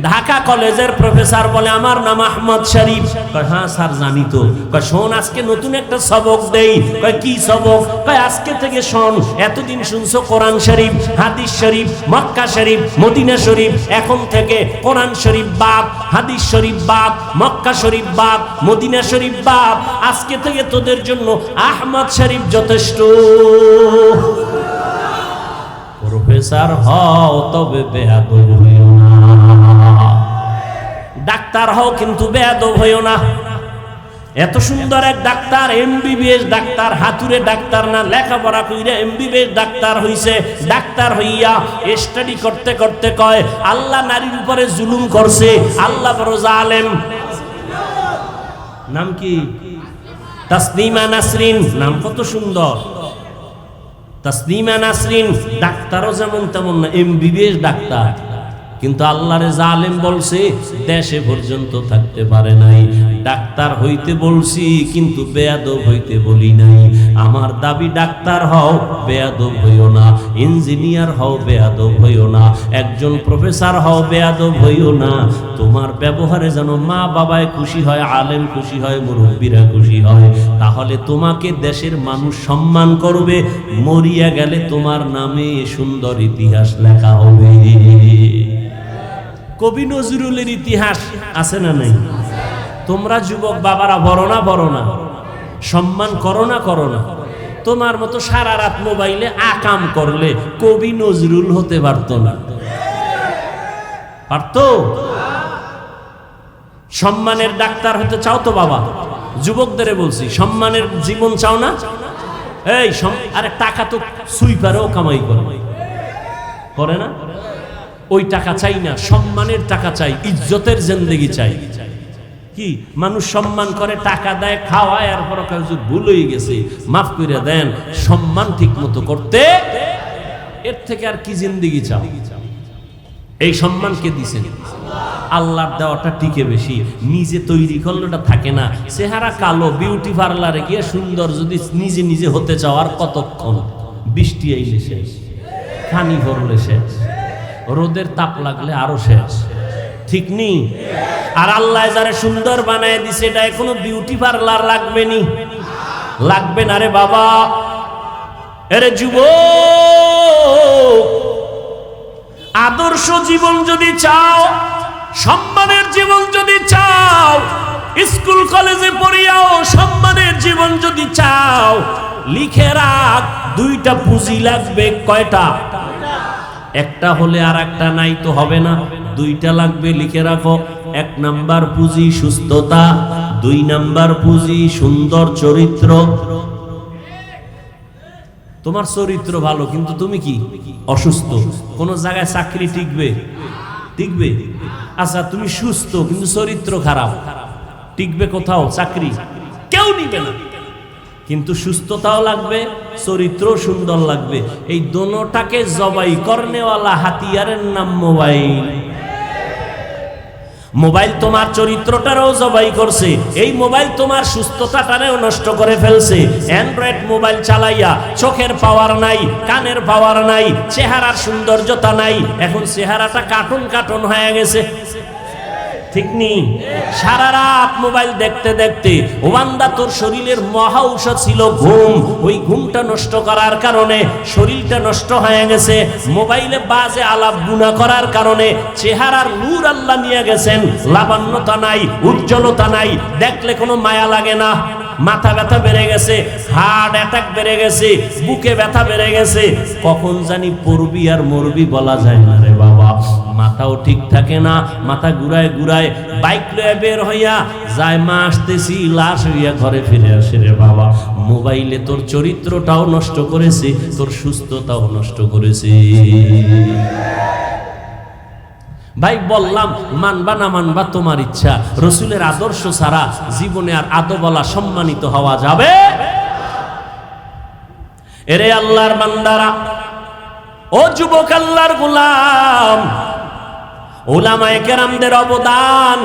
ঢাকা কলেজের প্রফেসর বলে, আমার নাম আহমদ শরীফ। কয় হ্যাঁ স্যার জানি তো। কয় শোন, আজকে নতুন একটা সবক দেই। কয় কি সবক? কয় আজকে থেকে শোন, এতদিন শুনছো কোরআন শরীফ, হাদিস শরীফ, মক্কা শরীফ, মদিনা শরীফ, এখন থেকে কোরআন শরীফ বাদ, হাদিস শরীফ বাদ, মক্কা শরীফ বাদ, মদিনা শরীফ বাদ। আজকে থেকে তোদের জন্য আহমদ শরীফ যথেষ্ট। প্রফেসর হও, তবে বেয়াদব হইও না। ডাক্তার হও, কিন্তু বেয়াদব হইও না। এত সুন্দর এক ডাক্তার, এমবিবিএস ডাক্তার, হাতুড়ে ডাক্তার না, লেখাপড়া কইরা এমবিবিএস ডাক্তার হইছে। ডাক্তার হইয়া স্টাডি করতে করতে কয়, আল্লাহ নারীর উপরে জুলুম করছে, আল্লাহ বড় জালেম। নাম কি? তাসনিমা নাসরিন। নাম কত সুন্দর, তাসনিমা নাসরিন। ডাক্তারও যেমন তেমন না, এমবিবিএস ডাক্তার, কিন্তু আল্লাহরে জালেম বলছে, দেশে পর্যন্ত থাকতে পারে নাই। ডাক্তার হইতে বলছি, কিন্তু বেয়াদব হইতে বলি নাই। আমার দাবি, ডাক্তার হও, বেয়াদব হইও না। ইঞ্জিনিয়ার হও, বেয়াদব হইও না। একজন প্রফেসর হও, বেয়াদব হইও না। তোমার ব্যবহারে যেন মা বাবায় খুশি হয়, আলেম খুশি হয়, মুরব্বীরা খুশি হয়। তাহলে তোমাকে দেশের মানুষ সম্মান করবে। মরিয়া গেলে তোমার নামে সুন্দর ইতিহাস লেখা হবে। কবি নজরুলের ইতিহাস আছে না নাই? তোমরা যুবক বাবারা বড় না, সম্মান করো না। তোমার মতো সারা রাত মোবাইলে আকাম করলে কবি নজরুল হতে পারতো না? পারতো? সম্মানের ডাক্তার হতে চাও তো বাবা? যুবকদের বলছি, সম্মানের জীবন চাও না? এই আরে টাকা তো সুইপারেও কামাই করে, করে না? ওই টাকা চাই না, সম্মানের টাকা চাই, ইজ্জতের জিন্দেগি চাই। কি মানুষ সম্মান করে, টাকা দেয়, খাওয়ায়, আর পর ভুল হয়ে গেছে, মাফ করে দেন। সম্মান ঠিক মতো করতে, এর থেকে আর কি জিন্দেগি চাও? এই সম্মান কে দিছেন? আল্লাহর দেওয়াটা টিকে বেশি, নিজে তৈরি করলেটা থাকে না। চেহারা কালো, বিউটি পার্লারে গিয়ে সুন্দর যদি নিজে নিজে হতে চাও, আর কতক্ষণ? বৃষ্টি আইলে শেষ, পানি ভরলে শেষ, রোদের তাপ লাগলে আরো শেষ, ঠিক নি? আর আল্লাহ যারে সুন্দর বানায় দিছে, এটা কোনো বিউটি পার্লার লাগবে নি, লাগবে না রে বাবা। এরে যুবক, আদর্শ জীবন যদি চাও, সম্মানের জীবন যদি চাও, স্কুল কলেজে পড়িয়াও সম্মানের জীবন যদি চাও, লিখে রাখ, দুইটা পুঁজি লাগবে। কয়টা? একটা হলে আর একটা নাই তো হবে না, দুইটা লাগবে, লিখে রাখো। 1 নাম্বার পুঁজি সুস্থতা, 2 নাম্বার পুঁজি সুন্দর চরিত্র। তোমার চরিত্র ভালো কিন্তু তুমি কি অসুস্থ, কোন জায়গায় চাকরি টিকবে? টিকবে? আচ্ছা তুমি সুস্থ কিন্তু চরিত্র খারাপ, টিকবে কোথাও চাকরি? কেউ নিবে না। কিন্তু সুস্থতাও লাগবে, চরিত্র সুন্দর লাগবে। এই দোনোটাকে জবাই করনেওয়ালা হাতিয়ারের নাম মোবাইল। মোবাইল তোমার চরিত্রটারও জবাই করছে, এই মোবাইল তোমার সুস্থতাটারেও নষ্ট করে ফেলছে। অ্যান্ড্রয়েড মোবাইল চালাইয়া চোখের পাওয়ার নাই, কানের পাওয়ার নাই, চেহারার সৌন্দর্যতা নাই, এখন চেহারাটা কার্টুন কার্টুন হয়ে গেছে, ঠিক নি? সারা রাত মোবাইল দেখতে দেখতে ওবান্দা তোর শরীরের মহা ঔষধ ছিল ঘুম, ওই ঘুমটা নষ্ট করার কারণে শরীরটা নষ্ট হয়ে গেছে। মোবাইলে বাজে আলাপ গুনাহ করার কারণে চেহারার নূর আল্লাহ নিয়ে গেছেন, লাবণ্যতা নাই, উজ্জ্বলতা নাই, দেখলে কোনো মায়া লাগে না। মাথা ব্যথা বেড়ে গেছে, হার্ট অ্যাটাক বেড়ে গেছে, বুকে ব্যথা বেড়ে গেছে, কখন জানি পড়বি আর মরবি বলা যায় না রে বাবা। মাথাও ঠিক থাকে না, মাথা ঘুরায় ঘুরায় বাইক লয়ে বের হইয়া যায়, মা আসতেছি, লাশ হইয়া ঘরে ফিরে আসে রে বাবা। মোবাইলে তোর চরিত্রটাও নষ্ট করেছে, তোর সুস্থতাও নষ্ট করেছে। ভাই বললাম, মানবা না মানবা তোমার ইচ্ছা, রসুলের আদর্শ ছাড়া জীবনে আর আদবলা সম্মানিত হওয়া যাবে। এরে আল্লাহর বান্দারা, ও যুবক আল্লাহর গোলাম, উলামায়ে কেরামদের অবদান,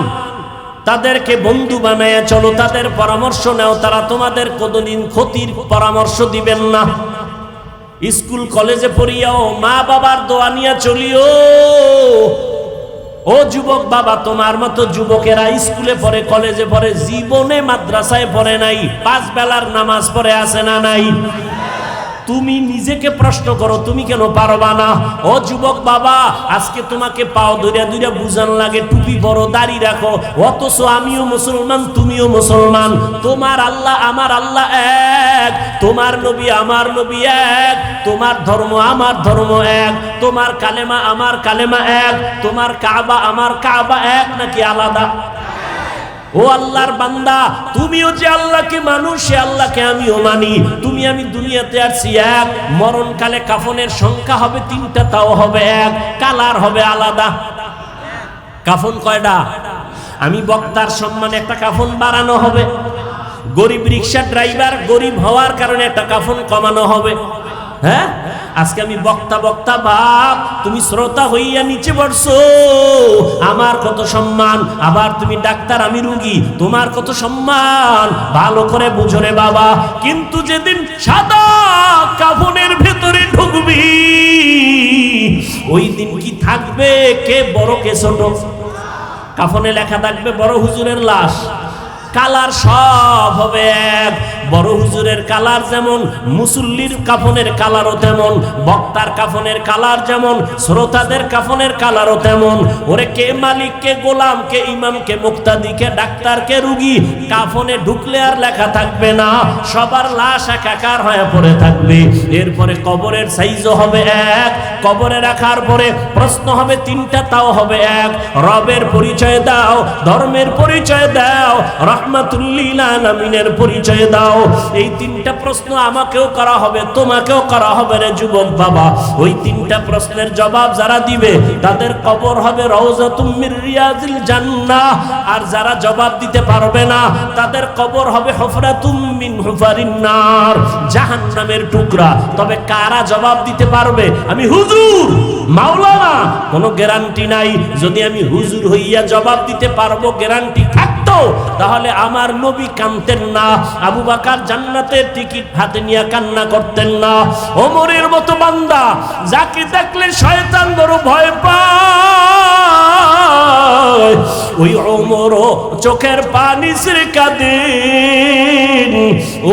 তাদেরকে বন্ধু বানায়া চলো, তাদের পরামর্শ নাও, তারা তোমাদের কোনদিন ক্ষতির পরামর্শ দিবেন না। স্কুল কলেজে পড়িয়াও মা বাবার দোয়া নিয়ে চলিও। ও যুবক বাবা, তোমার মতো যুবকেরা স্কুলে পড়ে, কলেজে পড়ে, জীবনে মাদ্রাসায় পড়ে নাই, 5 বেলার নামাজ পড়ে আছে না নাই? তুমি নিজেকে প্রশ্ন করো, তুমি কেন পারবা না? ও যুবক বাবা, আজকে তোমাকে পাও ধরিয়া ধরিয়া বুঝান লাগে, টুপি বড়, দাড়ি রাখো, অথচ আমিও মুসলমান, তুমিও মুসলমান, তোমার আল্লাহ আমার আল্লাহ এক, তোমার নবী আমার নবী এক, তোমার ধর্ম আমার ধর্ম এক, তোমার কালেমা আমার কালেমা এক, তোমার কাবা আমার কাবা এক, নাকি আলাদা? ও আল্লাহর বান্দা, তুমিও যে আল্লাহকে মানো, সে আল্লাহকে আমিও মানি। তুমি আমি দুনিয়াতে আসছি এক, মরণকালে কাফনের সংখ্যা হবে 3টা, তাও হবে এক, কালার হবে আলাদা। কাফন কয়টা? আমি বক্তার সম্মানে একটা কাফন বাড়ানো হবে, গরিব রিক্সা ড্রাইভার গরিব হওয়ার কারণে একটা কাফন কমানো হবে। হ্যাঁ, আজকে আমি বক্তা বক্তা বাপ, তুমি শ্রোতা হইয়া নিচে পড়ছো, আমার কত সম্মান। আবার তুমি ডাক্তার, আমি রুগী, তোমার কত সম্মান, ভালো করে বুঝো রে বাবা। কিন্তু যেদিন সাদা কাফনের ভেতরে ঢুকবি, ওই দিন কি থাকবে কে বড় কে ছোট? কাফনে লেখা থাকবে বড় হুজুরের লাশ, কালার সব হবে এক। বড় হুজুরের কালার যেমন, মুসল্লির কাফনের কালারও তেমন, বক্তার কাফনের কালার যেমন, শ্রোতাদের কাফনের কালারও তেমন। ওরে কে মালিক, কে গোলাম, কে ইমাম, কে মুক্তাদি, কে ডাক্তার, কে রুগী, কাফনে ঢুকলে আর লেখা থাকবে না, সবার লাশ একাকার হয়ে পড়ে থাকবে। এরপরে কবরের সাইজও হবে এক, কবরে রাখার পরে প্রশ্ন হবে 3টা, তাও হবে এক। রবের পরিচয় দাও, ধর্মের পরিচয় দাও, রহমাতুল লিল আলামিনের পরিচয় দাও, দাও। এই তিনটা প্রশ্ন আমাকেও করা হবে, তোমাকেও করা হবে রে যুবক বাবা। ওই তিনটা প্রশ্নের জবাব যারা দিবে তাদের কবর হবে রওজাতুম মির রিয়াজিল জান্নাহ। আর যারা জবাব দিতে পারবে না তাদের কবর হবে হুফরাতুম মিন হুফারিন নার, জাহান্নামের টুকরা। তবে কারা জবাব দিতে পারবে? আমি হুজুর, মাওলানা, কোনো গ্যারান্টি নাই। যদি আমি হুজুর হইয়া জবাব দিতে পারবো, গ্যারান্টি থাকতো, তাহলে আমার নবী কাঁদতেন না, আবু বকর জান্নাতের টিকিট হাতে নিয়ে কান্না করতেন না। ওমরের মতো বান্দা যাকে দেখলে শয়তান বড় ভয় পায়, ওই ওমরও চোখের পানি ছেড়ে কাঁদেন।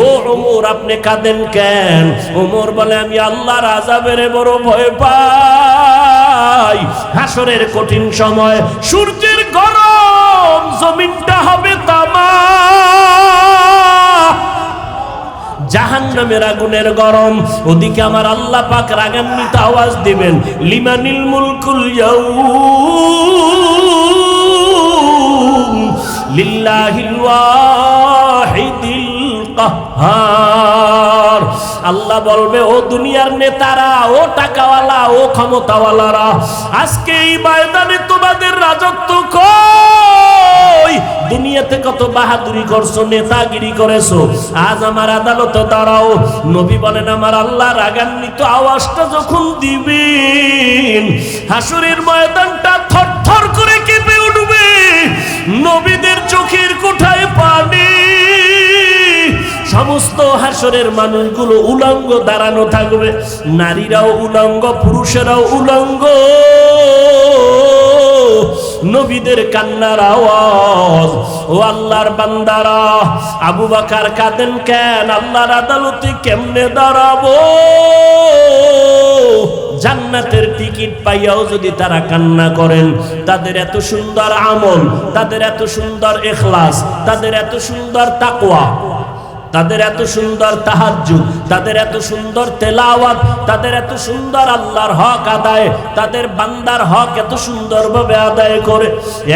ও ওমর, আপনি কাঁদেন কেন? ওমর বলে, আমি আল্লাহর আযাবের বড় ভয় পাই। হাসরের কঠিন সময় সূর্যের গরম, জমিনটা হবে তামা, জাহান্নামের আগুনের গরম। ওদিকে আমার আল্লাহ পাক রাগান্বিত আওয়াজ দিবেন, লিমানিল মুলকুল ইয়াউম লিল্লাহিল ওয়াহিদিল কাহ্হার। আল্লাহ বলবে, ও দুনিয়ার নেতারা, ও টাকাওয়ালা, ও ক্ষমতাওয়ালারা, আজকে এই ময়দানে তোমাদের রাজত্ব কই? দুনিয়াতে কত বাহাদুরি করছো, নেতাগিরি করেছো, আজ আমার আদালতে দাঁড়াও। নবী বলেন, আমার আল্লাহ রাগান্বিত আওয়াজটা যখন দিবেন, হাসরের ময়দানটা থরথর করে কেঁপে উঠবে। নবীদের চোখের কোঠায় পানি, সমস্ত হাসরের মানুষগুলো উলঙ্গ দাঁড়ানো থাকবে, নারীরাও উলঙ্গ, পুরুষেরাও উলঙ্গ। নবীদের কান্নার আওয়াজ। ও আল্লাহর বান্দারা, আবু বকর কাঁদেন কেন? আল্লাহর আদালতে কেমনে দাঁড়াবো? জান্নাতের টিকিট পাইয়াও যদি তারা কান্না করেন, তাদের এত সুন্দর আমল, তাদের এত সুন্দর ইখলাস, তাদের এত সুন্দর তাকওয়া, তাদের এত সুন্দর তাহাজ্জুদ, তাদের এত সুন্দর তেলাওয়াত, তাদের এত সুন্দর আল্লাহর হক আদায়, তাদের বান্দার হক এত সুন্দরভাবে আদায় করে,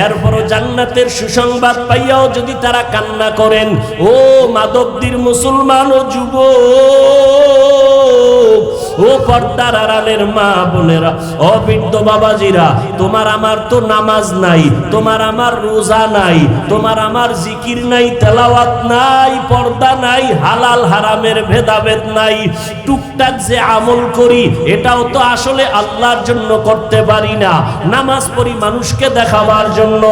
এরপরও জান্নাতের সুসংবাদ পাইয়াও যদি তারা কান্না করেন, ও মাদবদীর মুসলমান ও যুবক, ও পর্দার আড়ালের মা বোনেরা, ও বৃদ্ধ বাবাজিরা, তোমার আমার তো নামাজ নাই, তোমার আমার রোজা নাই, তোমার আমার জিকির নাই, তেলাওয়াত নাই, পর্দা নাই, হালাল হারামের ভেদাভেদ নাই। টুকটাক যে আমল করি এটাও তো আসলে আল্লাহর জন্য করতে পারি না। নামাজ পড়ি মানুষকে দেখাবার জন্য,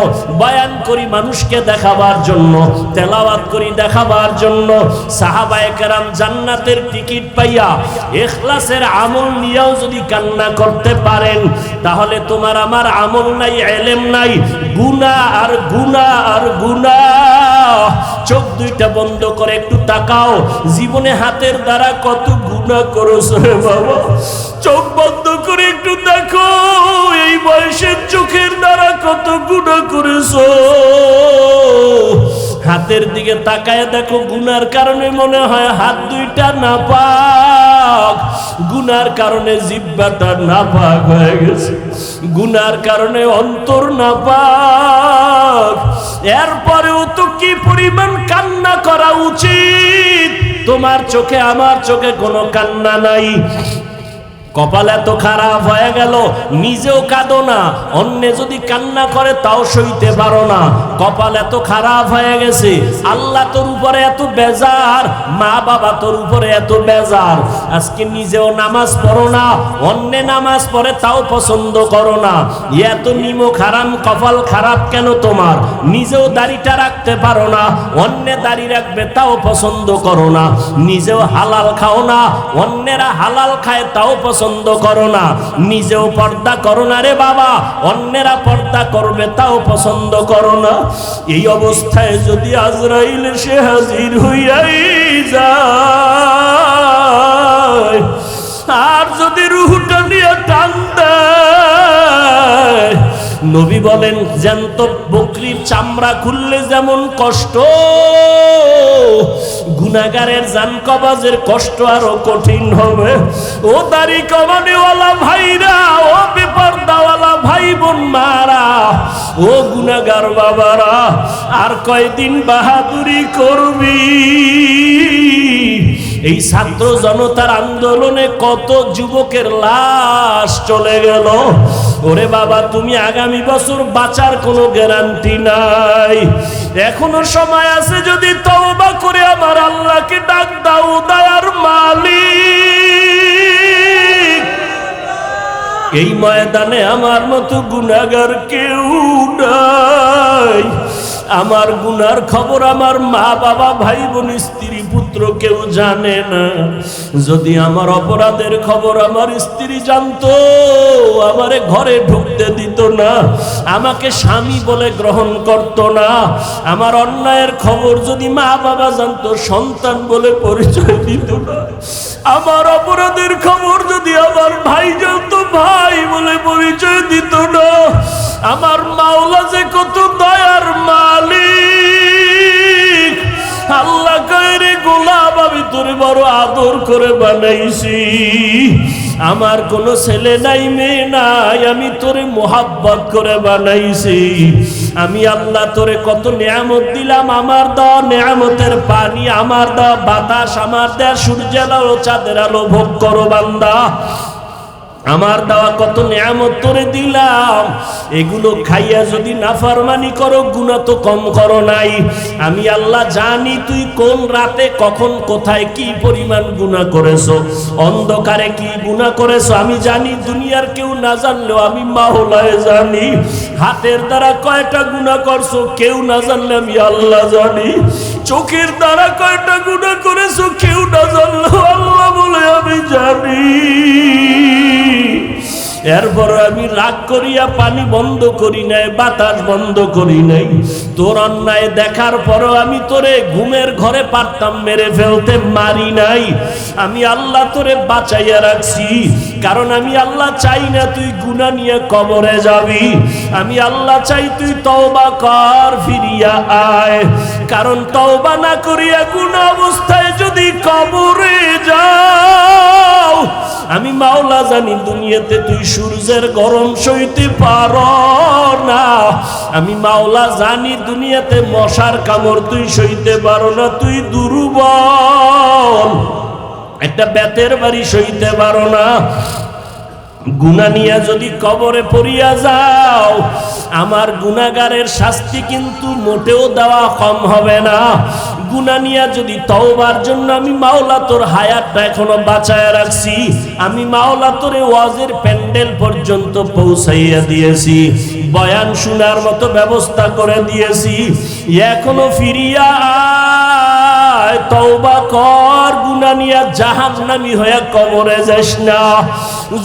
বয়ান করি মানুষকে দেখাবার জন্য, তেলাওয়াত করি দেখাবার জন্য। সাহাবায়ে কেরাম জান্নাতের টিকিট পাইয়া ইখলাসের আমল নিয়েও যদি কান্না করতে পারেন, তাহলে তোমার আমার আমল নাই, ইলম নাই, গুনাহ আর গুনাহ আর গুনাহ। চোখ দুইটা বন্ধ করে একটু তাকাও, জীবনে হাতের দ্বারা কত গুনাহ করেছো রে বাবা। চোখ বন্ধ করে একটু দেখো, এই বয়সের চোখের দ্বারা কত গুনাহ করেছো। হাতের দিকে তাকায় দেখো, গুনার কারণে মনে হয় হাত দুইটা নাপাক, গুনার কারণে জিহ্বাটা নাপাক হয়ে গেছে, গুনার কারণে অন্তর নাপাক। এরপরেও তো কি পরিমাণ কান্না করা উচিত। তোমার চোখে আমার চোখে কোনো কান্না নাই। কপাল এত খারাপ হয়ে গেল, নিজেও কাঁদো না, অন্যে যদি কান্না করে তাও সইতে পারো না। কপাল এত খারাপ হয়ে গেছে, আল্লাহ তোর উপরে এত বেজার, মা বাবা তোর উপরে এত বেজার। আজকে নিজেও নামাজ পড়ো না, অন্যে নামাজ পড়ে তাও পছন্দ করো না। এত নিমক হারাম কপাল খারাপ কেন তোমার? নিজেও দাড়িটা রাখতে পারো না, অন্যে দাড়ি রাখবে তাও পছন্দ করো না। নিজেও হালাল খাও না, অন্যেরা হালাল খায় তাও পছন্দ করো না। নিজেও পর্দা করো না রে বাবা, অন্যেরা পর্দা করবে তাও পছন্দ করো না। এই অবস্থায় যদি আজরাইল এসে হাজির হইয়াই যায়, আর যদি রূহটা নিয়ে টান দেয়, নবী বলেন জ্যান্ত বকরির চামড়া খুললে যেমন কষ্ট, গুনাহগারের জান কবাজের কষ্ট আরো কঠিন হবে। ও দাড়ি কমানেওয়ালা ভাইরা, ও বেপরদাওয়ালা ভাই বোন মারা, ও গুনাহগার বাবারা, আর কয়দিন বাহাদুরি করবি? এই ছাত্র জনতার আন্দোলনে কত যুবকের লাশ চলে গেল। ওরে বাবা, তুমি আগামী বছর বাঁচার কোনো গ্যারান্টি নাই। এখনো সময় আছে, যদি তওবা করে আমার আল্লাহকে ডাক দাও, দয়ার মালিক। এই ময়দানে আমার মতো গুনাহগার কেউ নাই। আমার গুনার খবর আমার মা বাবা ভাই বোন স্ত্রী পুত্র কেউ জানে না। যদি আমার অপরাধের খবর আমার স্ত্রী জানতো, আমারে ঘরে ঢুকতে দিত না, আমাকে স্বামী বলে গ্রহণ করত না। আমার অন্যায়ের খবর যদি মা বাবা জানতো, সন্তান বলে পরিচয় দিত না। আমার অপরাধের খবর যদি আমার ভাই জানতো, ভাই বলে পরিচয় দিত না। আমার মাওলা যে কত দয়ার মালিক। আল্লাহ কয়, রে গোলাম, আমি তোরে বড় আদর করে বানাইছি। আমার কোনো ছেলে নাই, মেয়ে নাই, আমি তোরে মোহাব্বত করে বানাইছি। আমি আল্লাহ তোরে কত নিয়ামত দিলাম। আমার দেওয়া নিয়ামতের পানি, আমার দেওয়া বাতাস, আমার দেওয়া সূর্যের আলো, চাঁদের আলো ভোগ করো বান্দা। আমার দেওয়া কত নিয়ামত তোরে দিলাম, এগুলো খাইয়া যদি নাফরমানি করো, গুনাহ তো কম করো নাই। আমি আল্লাহ জানি তুই কোন রাতে কখন কোথায় কি পরিমাণ গুনাহ করেছো, অন্ধকারে কি গুনাহ করেছো আমি জানি। দুনিয়ার কেউ না জানলেও আমি মাওলায় জানি। হাতের দ্বারা কয়টা গুনাহ করছো কেউ না জানলে আমি আল্লাহ জানি। চোখের দ্বারা কয়টা গুনাহ করেছো কেউ না জানলেও আল্লাহ বলে আমি জানি। এরপর আমি রাগ করিয়া পানি বন্ধ করি নাই, বাতাস বন্ধ করি নাই। তোর অন্যায় দেখার পরও আমি তোরে ঘুমের ঘরে পারতাম মেরে ফেলতে, মারি নাই। আমি আল্লাহ তোরে বাঁচাইয়া রাখছি, কারণ আমি আল্লাহ চাই না তুই গুনাহ নিয়ে কবরে যাবি। আমি আল্লাহ চাই তুই তওবা কর, ফিরিয়া আয়। কারণ তওবা না করিয়া গুনাহ অবস্থায় যদি কবরে যাও, আমি মাওলা জানি দুনিয়াতে তুই সূর্যের গরম সইতে পারো না। আমি মাওলা জানি দুনিয়াতে মশার কামড় তুই সইতে পারো না, তুই দুর্বল। একটা বেতের বাড়ি সইতে পারো না। গুনাহ নিয়ে যদি কবরে পড়িয়া যাও, আমার গুনাহগারের শাস্তি কিন্তু মোটেও দেওয়া কম হবে না। গুনাহ নিয়ে যদি তওবার জন্য আমি মাওলা তোর হায়াতটা এখনো বাঁচায় রাখছি। আমি মাওলা তোরে ওয়াজের প্যান্ডেল পর্যন্ত পৌঁছাইয়া দিয়েছি, বয়ান শোনার মতো ব্যবস্থা করে দিয়েছি। এখনো ফিরিয়া আয়, তওবা কর, গুনাহ নিয়ে জাহান্নামী হয়ে কবরে যাস না।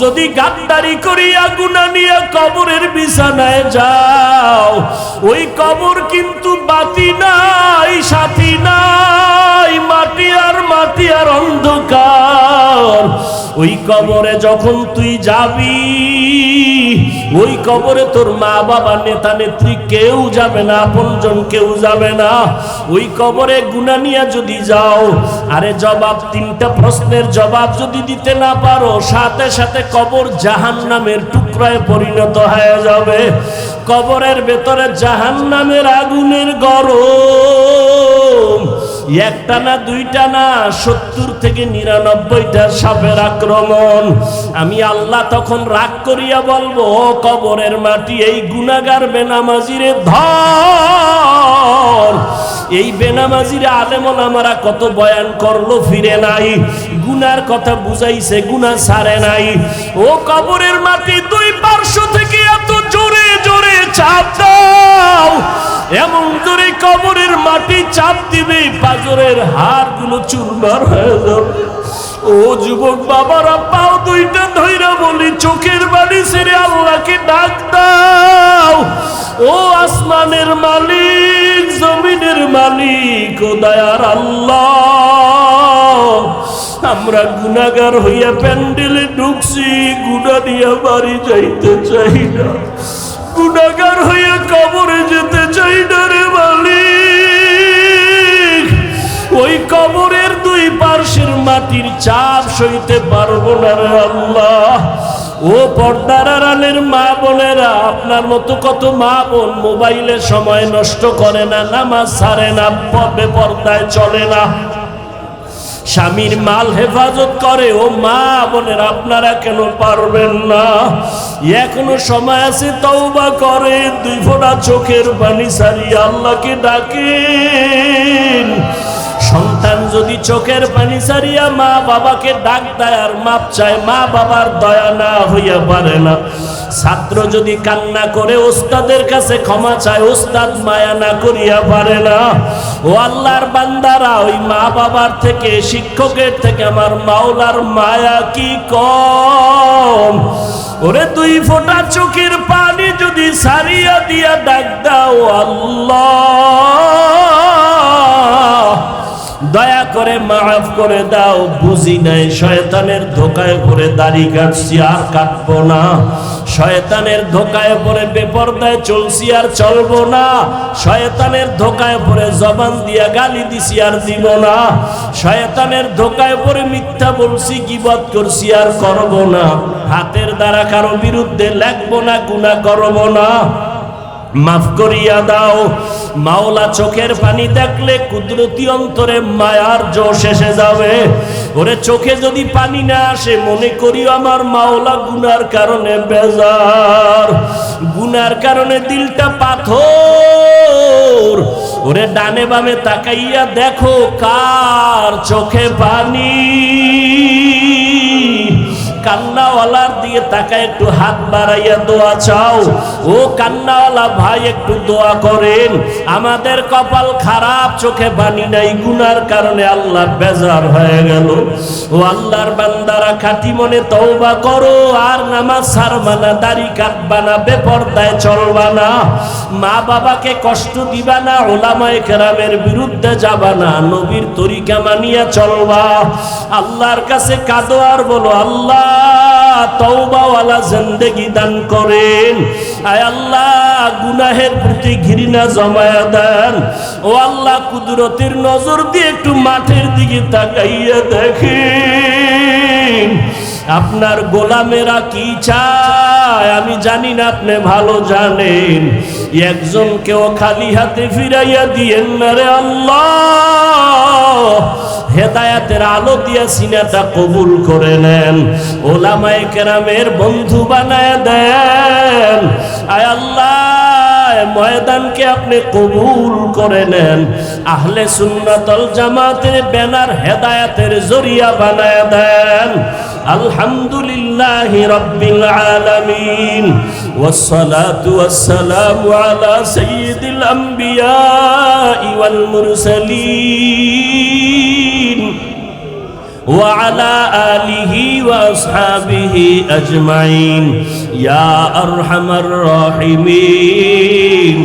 যদি গাদ্দারি করিয়া গুনাহ নিয়ে কবরের বিছানায় যাও, ওই কবর কিন্তু বাতি নাই, সাথী নাই, মাটি আর অন্ধকার। ওই কবরে যখন তুই যাবি, ওই কবরে তোর মা বাবা নেতা নেত্রী কেউ যাবে না, আপনজন কেউ যাবে না। ওই কবরে গুনাহ নিয়ে যদি যাও, আরে জবাব, তিনটা প্রশ্নের জবাব যদি দিতে না পারো, সাথে সাথে কবর জাহান্নামের টুকরায় পরিণত হয়ে যাবে। কবরের ভেতরে জাহান্নামের আগুনের গরম, একটা না দুইটা না, 70 থেকে 99টা সাপের আক্রমণ। আমি আল্লাহ তখন রাগ করিয়া বলবো, ও কবরের মাটি, এই গুনাহগার বেনামাজিরে ধর। এই বেনামাজিরে আলেম ওলামারা কত বয়ান করলো, ফিরে নাই, গুনার কথা বুঝাইছে, গুনাহ ছাড়ে নাই। ও কবরের মাটি, দুই পার্শ্ব থেকে এত জোরে জোরে চাপ দাও, এমন জোরে কবরের মাটি চাপ দিবে পাজরের হাড়গুলো চুরমার হয়ে যাবে। ও যুবক বাবারা, পাও দুইটা ধইরা বলি, চোখের বাড়ি ছেড়ে আল্লাহকে ডাক দাও। ও আসমানের মালিক, জমিনের মালিক, ও দয়ার আল্লাহ, আমরা গুনাহগার হইয়া প্যান্ডেলে ঢুকছি, গুনাহ নিয়ে বাড়ি যাইতে চাই না, গুনাহগার হইয়া কবরে যেতে চাই না রে মালিক। ওই কবরের দুই পার্শ্বের মাটির চাপ সইতে পারবো না রে আল্লাহ। ও পর্দার আড়ালের মা বোনেরা, আপনার মতো কত মা বোন মোবাইলে সময় নষ্ট করে না, নামাজ ছাড়ে না, বেপরদায় চলে না, স্বামীর মাল হেফাজত করে। ও মা বোনের, আপনারা কেন পারবেন না? এখনো সময় আছে, তওবা করে দুই ফোঁটা চোখের পানি ছাড়িয়ে আল্লাহকে ডাকেন। সন্তান যদি চোখের পানি ছাড়িয়া মা বাবাকে ডাক দেয় আর মাপ চায়, মা বাবার দয়া না হইয়া পারে না। ছাত্র যদি কান্না করে ওস্তাদের কাছে ক্ষমা চায়, ওস্তাদ মায়া না করিয়া পারে না। ও আল্লাহর বান্দারা, ওই মা বাবার থেকে, শিক্ষকের থেকে আমার মাওলার মায়া কি কম? ওরে দুই ফোঁটা চোখের পানি যদি ছাড়িয়া দিয়া ডাক দাও, আল্লাহ দয়া করে মাফ করে দাও, বুঝি নাই শয়তানের ধোকায় পড়ে দাড়ি কাটছি আর কাটবো না, শয়তানের ধোকায় পড়ে বেপরদায় চলছি আর চলবো না, শয়তানের ধোকায় পড়ে জবান দিয়া গালি দিছি আর দিব না, শয়তানের ধোকায় পড়ে মিথ্যা বলছি, গীবত করছি আর করব না, হাতের দ্বারা কারো বিরুদ্ধে লেখবো না, গুনাহ করব না, মাফ করিয়া দাও। মাওলা চোখের পানি দেখলে কুদরতি অন্তরে মায়ার জোশ এসে যাবে। ওরে চোখে যদি পানি না আসে, মনে করি আমার মাওলা গুনার কারণে বেজার, গুনার কারণে দিলটা পাথর। ওরে ডানে বামে তাকাইয়া দেখো কার চোখে পানি। কান্নাওয়ালার দিকে তাকায় একটু হাত বাড়াইয়া দোয়া চাও। ও কান্নাওয়ালা ভাই, একটু দোয়া করেন। আমাদের কপাল খারাপ, চোখে পানি নাই, গুনার কারণে আল্লাহ বেজার হয়ে গেল। ও আল্লাহর বান্দারা, খাঁটি মনে তওবা করো, আর নামাজ ছাড়বা না, দাড়ি কাটবা না, বেপরদায় চলবা না, মা বাবাকে কষ্ট দিবা না, ওলামায়ে কেরামের বিরুদ্ধে যাবা না, নবীর তরিকা মানিয়া চলবা। আল্লাহর কাছে কাঁদো আর বলো, আল্লাহ তওবাওয়ালা জিন্দেগি দান করেন। আয় আল্লাহ, গুনাহের প্রতি ঘৃণা জমায়া দেন। ও আল্লাহ, কুদরতের নজর দিয়ে একটু মাঠের দিকে তাকাইয়া দেখেন, আপনার গোলামেরা কি চায় আমি জানি না, আপনি ভালো জানেন। একজনকেও খালি হাতে ফিরাইয়া দিয়েন না রে আল্লাহ। হেদায়াতের আলো দিয়া সিনাটা কবুল করে নেন, ওলামায়ে কেরামের বন্ধু বানায় দেন। আয় আল্লাহ, ময়দানকে আপনি কবুল করে নেন, আহলে সুন্নাতুল জামাতের ব্যানার হেদায়াতের জরিয়া বানায় দেন। আলহামদুলিল্লাহি রাব্বিল আলামিন, ওয়াসসালাতু ওয়াসসালামু আলা সাইয়্যিদিল আমবিয়া ওয়াল মুরসালিন ওয়া আলা আলিহি ওয়া আসহাবিহি আজমাইন। ইয়া আরহামার রাহিমিন,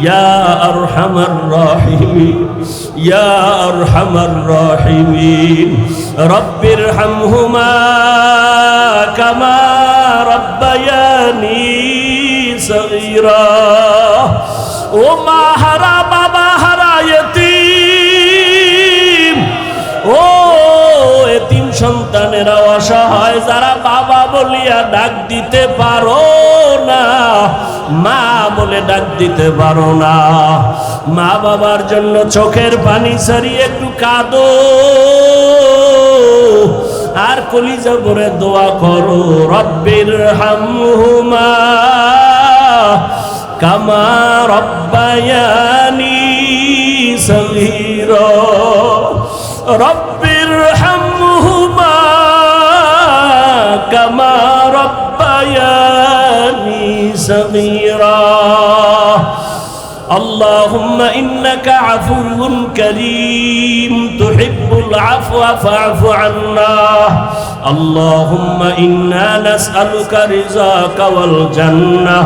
ইয়া আরহামার রাহিমিন, ইয়া আরহামার রাহিমিন। রব্বির হামহুমা কামা রব্বায়ানি সগীরা। ও মা হারা, বাবা হারা ইতিম, ও এতিম সন্তানেরা অসহায়, যারা বাবা বলিয়া ডাক দিতে পারো না, মা বলে ডাক দিতে পারো না, মা বাবার জন্য চোখের পানি ছাড়িয়ে একটু কাঁদো আর কলিজা ভরে দোয়া করো। রব্বির হামহুমা কামা রব্বায়ানি সগীরা। রব্বির হামহুমা কামা রব্বায়ানি সগীরা। اللهم إنك عفو كريم تحب العفو فاعف عنا. اللهم إنا نسألك رضاك والجنة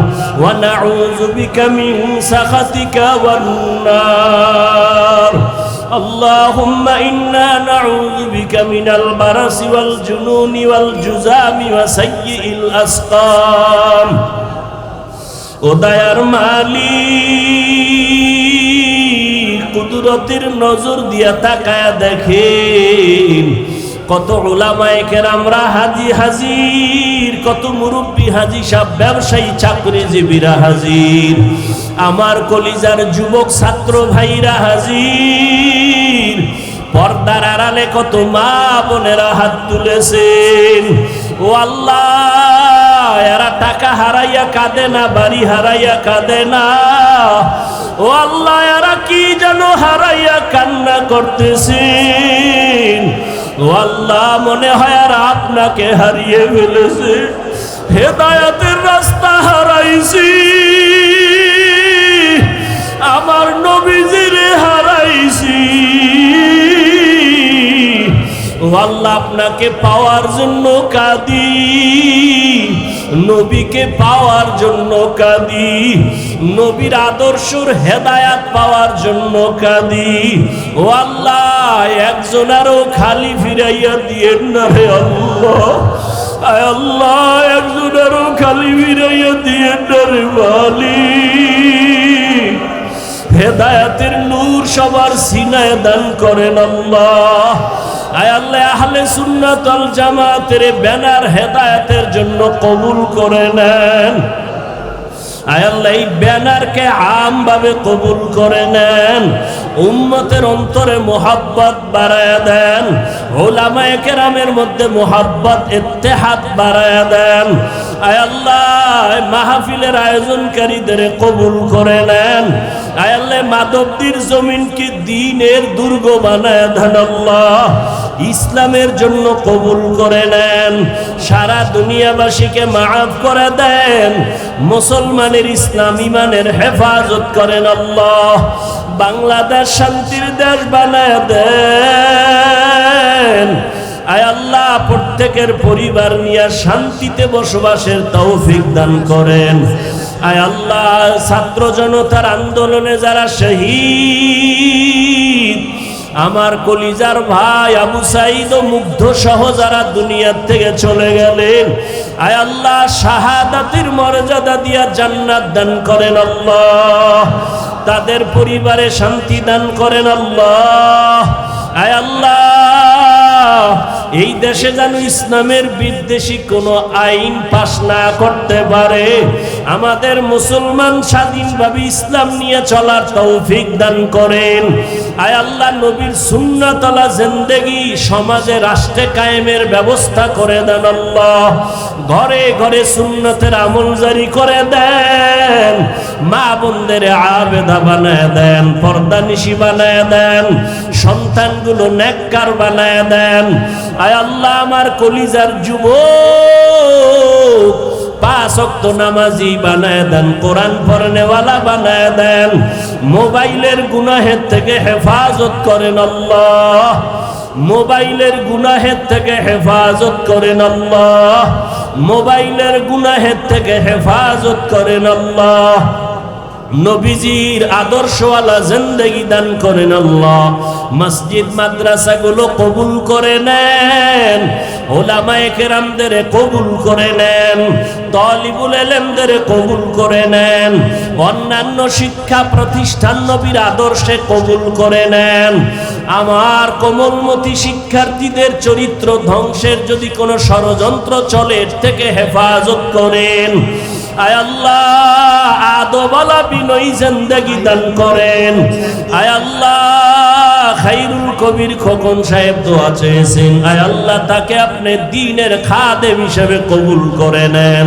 ونعوذ بك من سخطك والنار. اللهم إنا نعوذ بك من البرص والجنون والجذام وسيء الأسقام. ও দয়ার মালিক, কুদরতের নজর দিয়া তাকায়া দেখেন কত উলামায়ে কেরামরা হাজি হাজির, কত মুরব্বী হাজি সাহেব, ব্যবসায়ী চাকরিজীবীরা হাজির, আমার কলিজার যুবক ছাত্র ভাইরা হাজির, পর্দার আড়ালে কত মা বোনেরা হাত তুলেছেন। ও আল্লাহ, এরা টাকা হারাইয়া কাঁদে না, বাড়ি হারাইয়া কাঁদে না। ও আল্লাহ, এরা কি যেন হারাইয়া কান্না করতেছেন। ও আল্লাহ, মনে হয় আর আপনাকে হারিয়ে ফেলেছে, হেদায়েতের রাস্তা হারাইছি, আমার নবীজিরে হারাইছি। ও আল্লাহ, আপনাকে পাওয়ার জন্য কাঁদি, নবীকে পাওয়ার জন্য কাঁদি, নবীর আদর্শর হেদায়াত পাওয়ার জন্য কাঁদি। ও আল্লাহ, একজনেরও খালি ফিরাইয়া দিয়েন না রে আল্লাহ। আয় আল্লাহ, একজনেরও খালি ফিরাইয়া দিয়েন না রে মালিক। হেদায়াতের নূর সবার সিনায় দান করেন আল্লাহ। আয় আল্লাহ, আহলে সুন্নাত ওয়াল জামাতের ব্যানার হেদায়েতের জন্য কবুল করে নেন। আয় আল্লাহ, এই ব্যানারকে আমভাবে কবুল করে নেন, উম্মতের অন্তরে মোহাব্বত বাড়ায়া দেন, উলামায়ে কেরামের মধ্যে মোহাব্বত ইত্তেহাদ বাড়ায়া দেন। আয় আল্লাহ, মাহফিলের আয়োজনকারীদের কবুল করে নেন। আয় আল্লাহ, মাধবদীর জমিনকে দ্বীনের দুর্গ বানায় দেন আল্লাহ, ইসলামের জন্য কবুল করে নেন। সারা দুনিয়াবাসীকে মাফ করে দেন, মুসলমানের ইসলাম ইমানের হেফাজত করেন আল্লাহ। বাংলাদেশ শান্তির দেশ বানায় দেন। আয় আল্লাহ, প্রত্যেকের পরিবার নিয়ে শান্তিতে বসবাসের তৌফিক দান করেন। আয় আল্লাহ, ছাত্র জনতার আন্দোলনে যারা শহীদ, আমার কলিজার ভাই আবু সাঈদ ও মুগ্ধ সহ যারা দুনিয়া থেকে চলে গেলেন, আয় আল্লাহ, শাহাদাতের মর্যাদা দিয়া জান্নাত দান করেন আল্লাহ, তাদের পরিবারে শান্তি দান করেন আল্লাহ। আয় আল্লাহ, এই দেশে যেন ইসলামের বিদ্বেষী কোনো আইন পাশ না করতে পারে, আমাদের মুসলমান স্বাধীনভাবে ইসলাম নিয়ে চলার তৌফিক দান করেন। আয় আল্লাহ, নবীর সুন্নাতওয়ালা জিন্দেগি সমাজে রাষ্ট্রে কায়েমের ব্যবস্থা করে দেন আল্লাহ। ঘরে ঘরে সুন্নতের আমল জারি করে দেন, মা বোনদের আবেদা বানায় দেন, পর্দানিশী বানায় দেন, সন্তানগুলো নেককার বানায় দেন। আয় আল্লাহ, আমার কলিজার যুবক 5 ওয়াক্ত নামাজি বানায় দেন, কোরআন পড়নেওয়ালা বানায় দেন, মোবাইলের গুনাহের থেকে হেফাজত করেন আল্লাহ, মোবাইলের গুনাহের থেকে হেফাজত করেন আল্লাহ, মোবাইলের গুনাহের থেকে হেফাজত করেন আল্লাহ। নবীজির আদর্শওয়ালা জিন্দেগি দান করেন আল্লাহ। মসজিদ মাদ্রাসাগুলো কবুল করে নেন, উলামায়ে কেরামদের কবুল করে নেন, তালিবুল ইলমদের কবুল করে নেন, অন্যান্য শিক্ষা প্রতিষ্ঠান নবীর আদর্শে কবুল করে নেন। আমার কোমলমতি শিক্ষার্থীদের চরিত্র ধ্বংসের যদি কোনো ষড়যন্ত্র চলে, এর থেকে হেফাজত করেন। আয় আল্লাহ, আদবওয়ালা বিনয়ী জিন্দেগি দান করেন। আয় আল্লাহ, খায়রুল কবির খোকন সাহেব দোয়া চেয়েছেন, আয় আল্লাহ, তাকে আপনি দ্বীনের খাদেম হিসেবে কবুল করে নেন।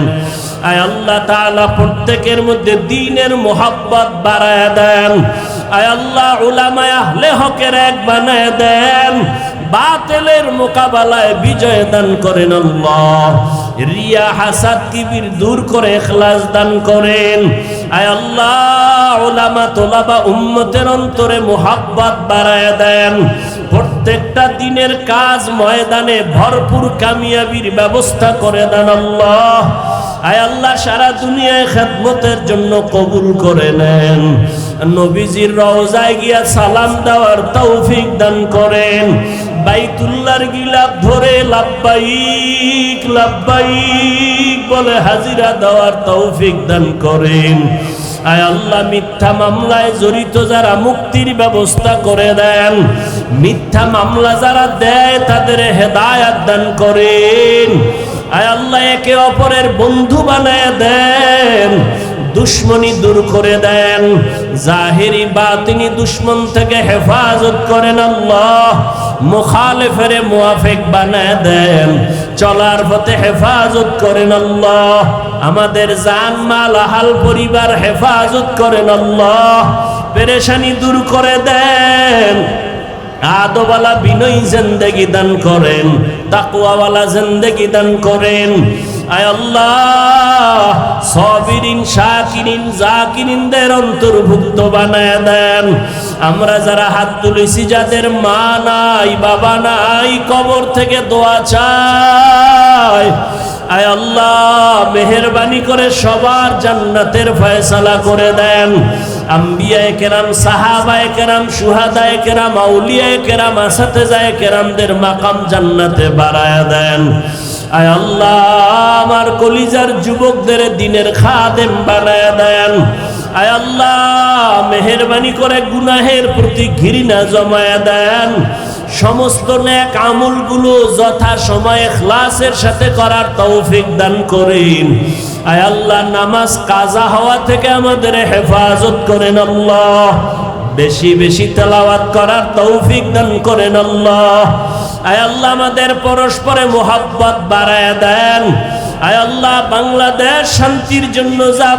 আয় আল্লাহ তাআলা, প্রত্যেকের মধ্যে দ্বীনের মোহাব্বত বাড়ায় দেন। আয় আল্লাহ, উলামায়ে আহলে হকের এক বানায় দেন, বাতিলের মোকাবেলায় বিজয় দান করেন আল্লাহ। রিয়া হাসাদ কিবির দূর করে ইখলাস দান করেন। আয় আল্লাহ, উলামা তোলাবা উম্মতের অন্তরে মোহাব্বত বাড়ায় দেন। প্রত্যেকটা দিনের কাজ ময়দানে ভরপুর কামিয়াবির ব্যবস্থা করে দেন আল্লাহ। আয় আল্লাহ, সারা দুনিয়ায় খেদমতের জন্য কবুল করে নেন। নবীজির রওজায় গিয়া সালাম দেওয়ার তৌফিক দান করেন। বাইতুল্লাহর গিলাফ ধরে লাব্বাইক লাব্বাইক বলে হাজিরা দেওয়ার তৌফিক দান করেন। আয় আল্লাহ মিথ্যা মামলায় জড়িত যারা মুক্তির ব্যবস্থা করে দেন, মিথ্যা মামলা যারা দেয় তাদের হেদায়াত দান করেন। আয় আল্লাহ একে অপরের বন্ধু বানায় দেন, দুশ্মনী দূর করে দেন, জাহিরি বাতিনি দুশ্মন থেকে হেফাজত করেন আল্লাহ, মুখালিফের মুয়াফিক বানায় দেন, চলার পথে হেফাজত করেন আল্লাহ, আমাদের জান মাল আহাল পরিবার হেফাজত করেন আল্লাহ, পেরেশানি দূর করে দেন, আদওয়ালা বিনয়ী জিন্দেগি দান করেন, তাকওয়াওয়ালা জিন্দেগি দান করেন। আয় আল্লাহ সাবিরিন শাকিরিন জাকিরিনদের অন্তর্ভুক্ত বানায় দেন। আমরা যারা হাত তুলেছি, যাদের মা নাই বাবা নাই, কবর থেকে দোয়া চাই, আয় আল্লাহ মেহেরবানি করে সবার জান্নাতের ফয়সালা করে দেন। আম্বিয়ায়ে কেরাম, সাহাবায়ে কেরাম, শুহাদায়ে কেরাম, আউলিয়ায়ে কেরাম, আসাতেজায়ে কেরামদের মাকাম জান্নাতে বাড়ায়া দেন। আয় আল্লাহ আমার কলিজার যুবকদের দ্বীনের খাদেম বানায়া দেন। আয় আল্লাহ মেহেরবানি করে গুনাহের প্রতি ঘৃণা জমায়া দেন, সমস্ত নেক আমলগুলো যথা সময়ে ইখলাসের সাথে করার তৌফিক দান করেন। আয় আল্লাহ নামাজ কাজা হওয়া থেকে আমাদের হেফাজত করেন আল্লাহ, বেশি বেশি তেলাওয়াত করার তৌফিক দান করেন আল্লাহ। আয় আল্লাহ আমাদের পরস্পরে মোহাব্বত বাড়ায় দেন। আয় আল্লাহ বাংলাদেশ শান্তির জন্য যা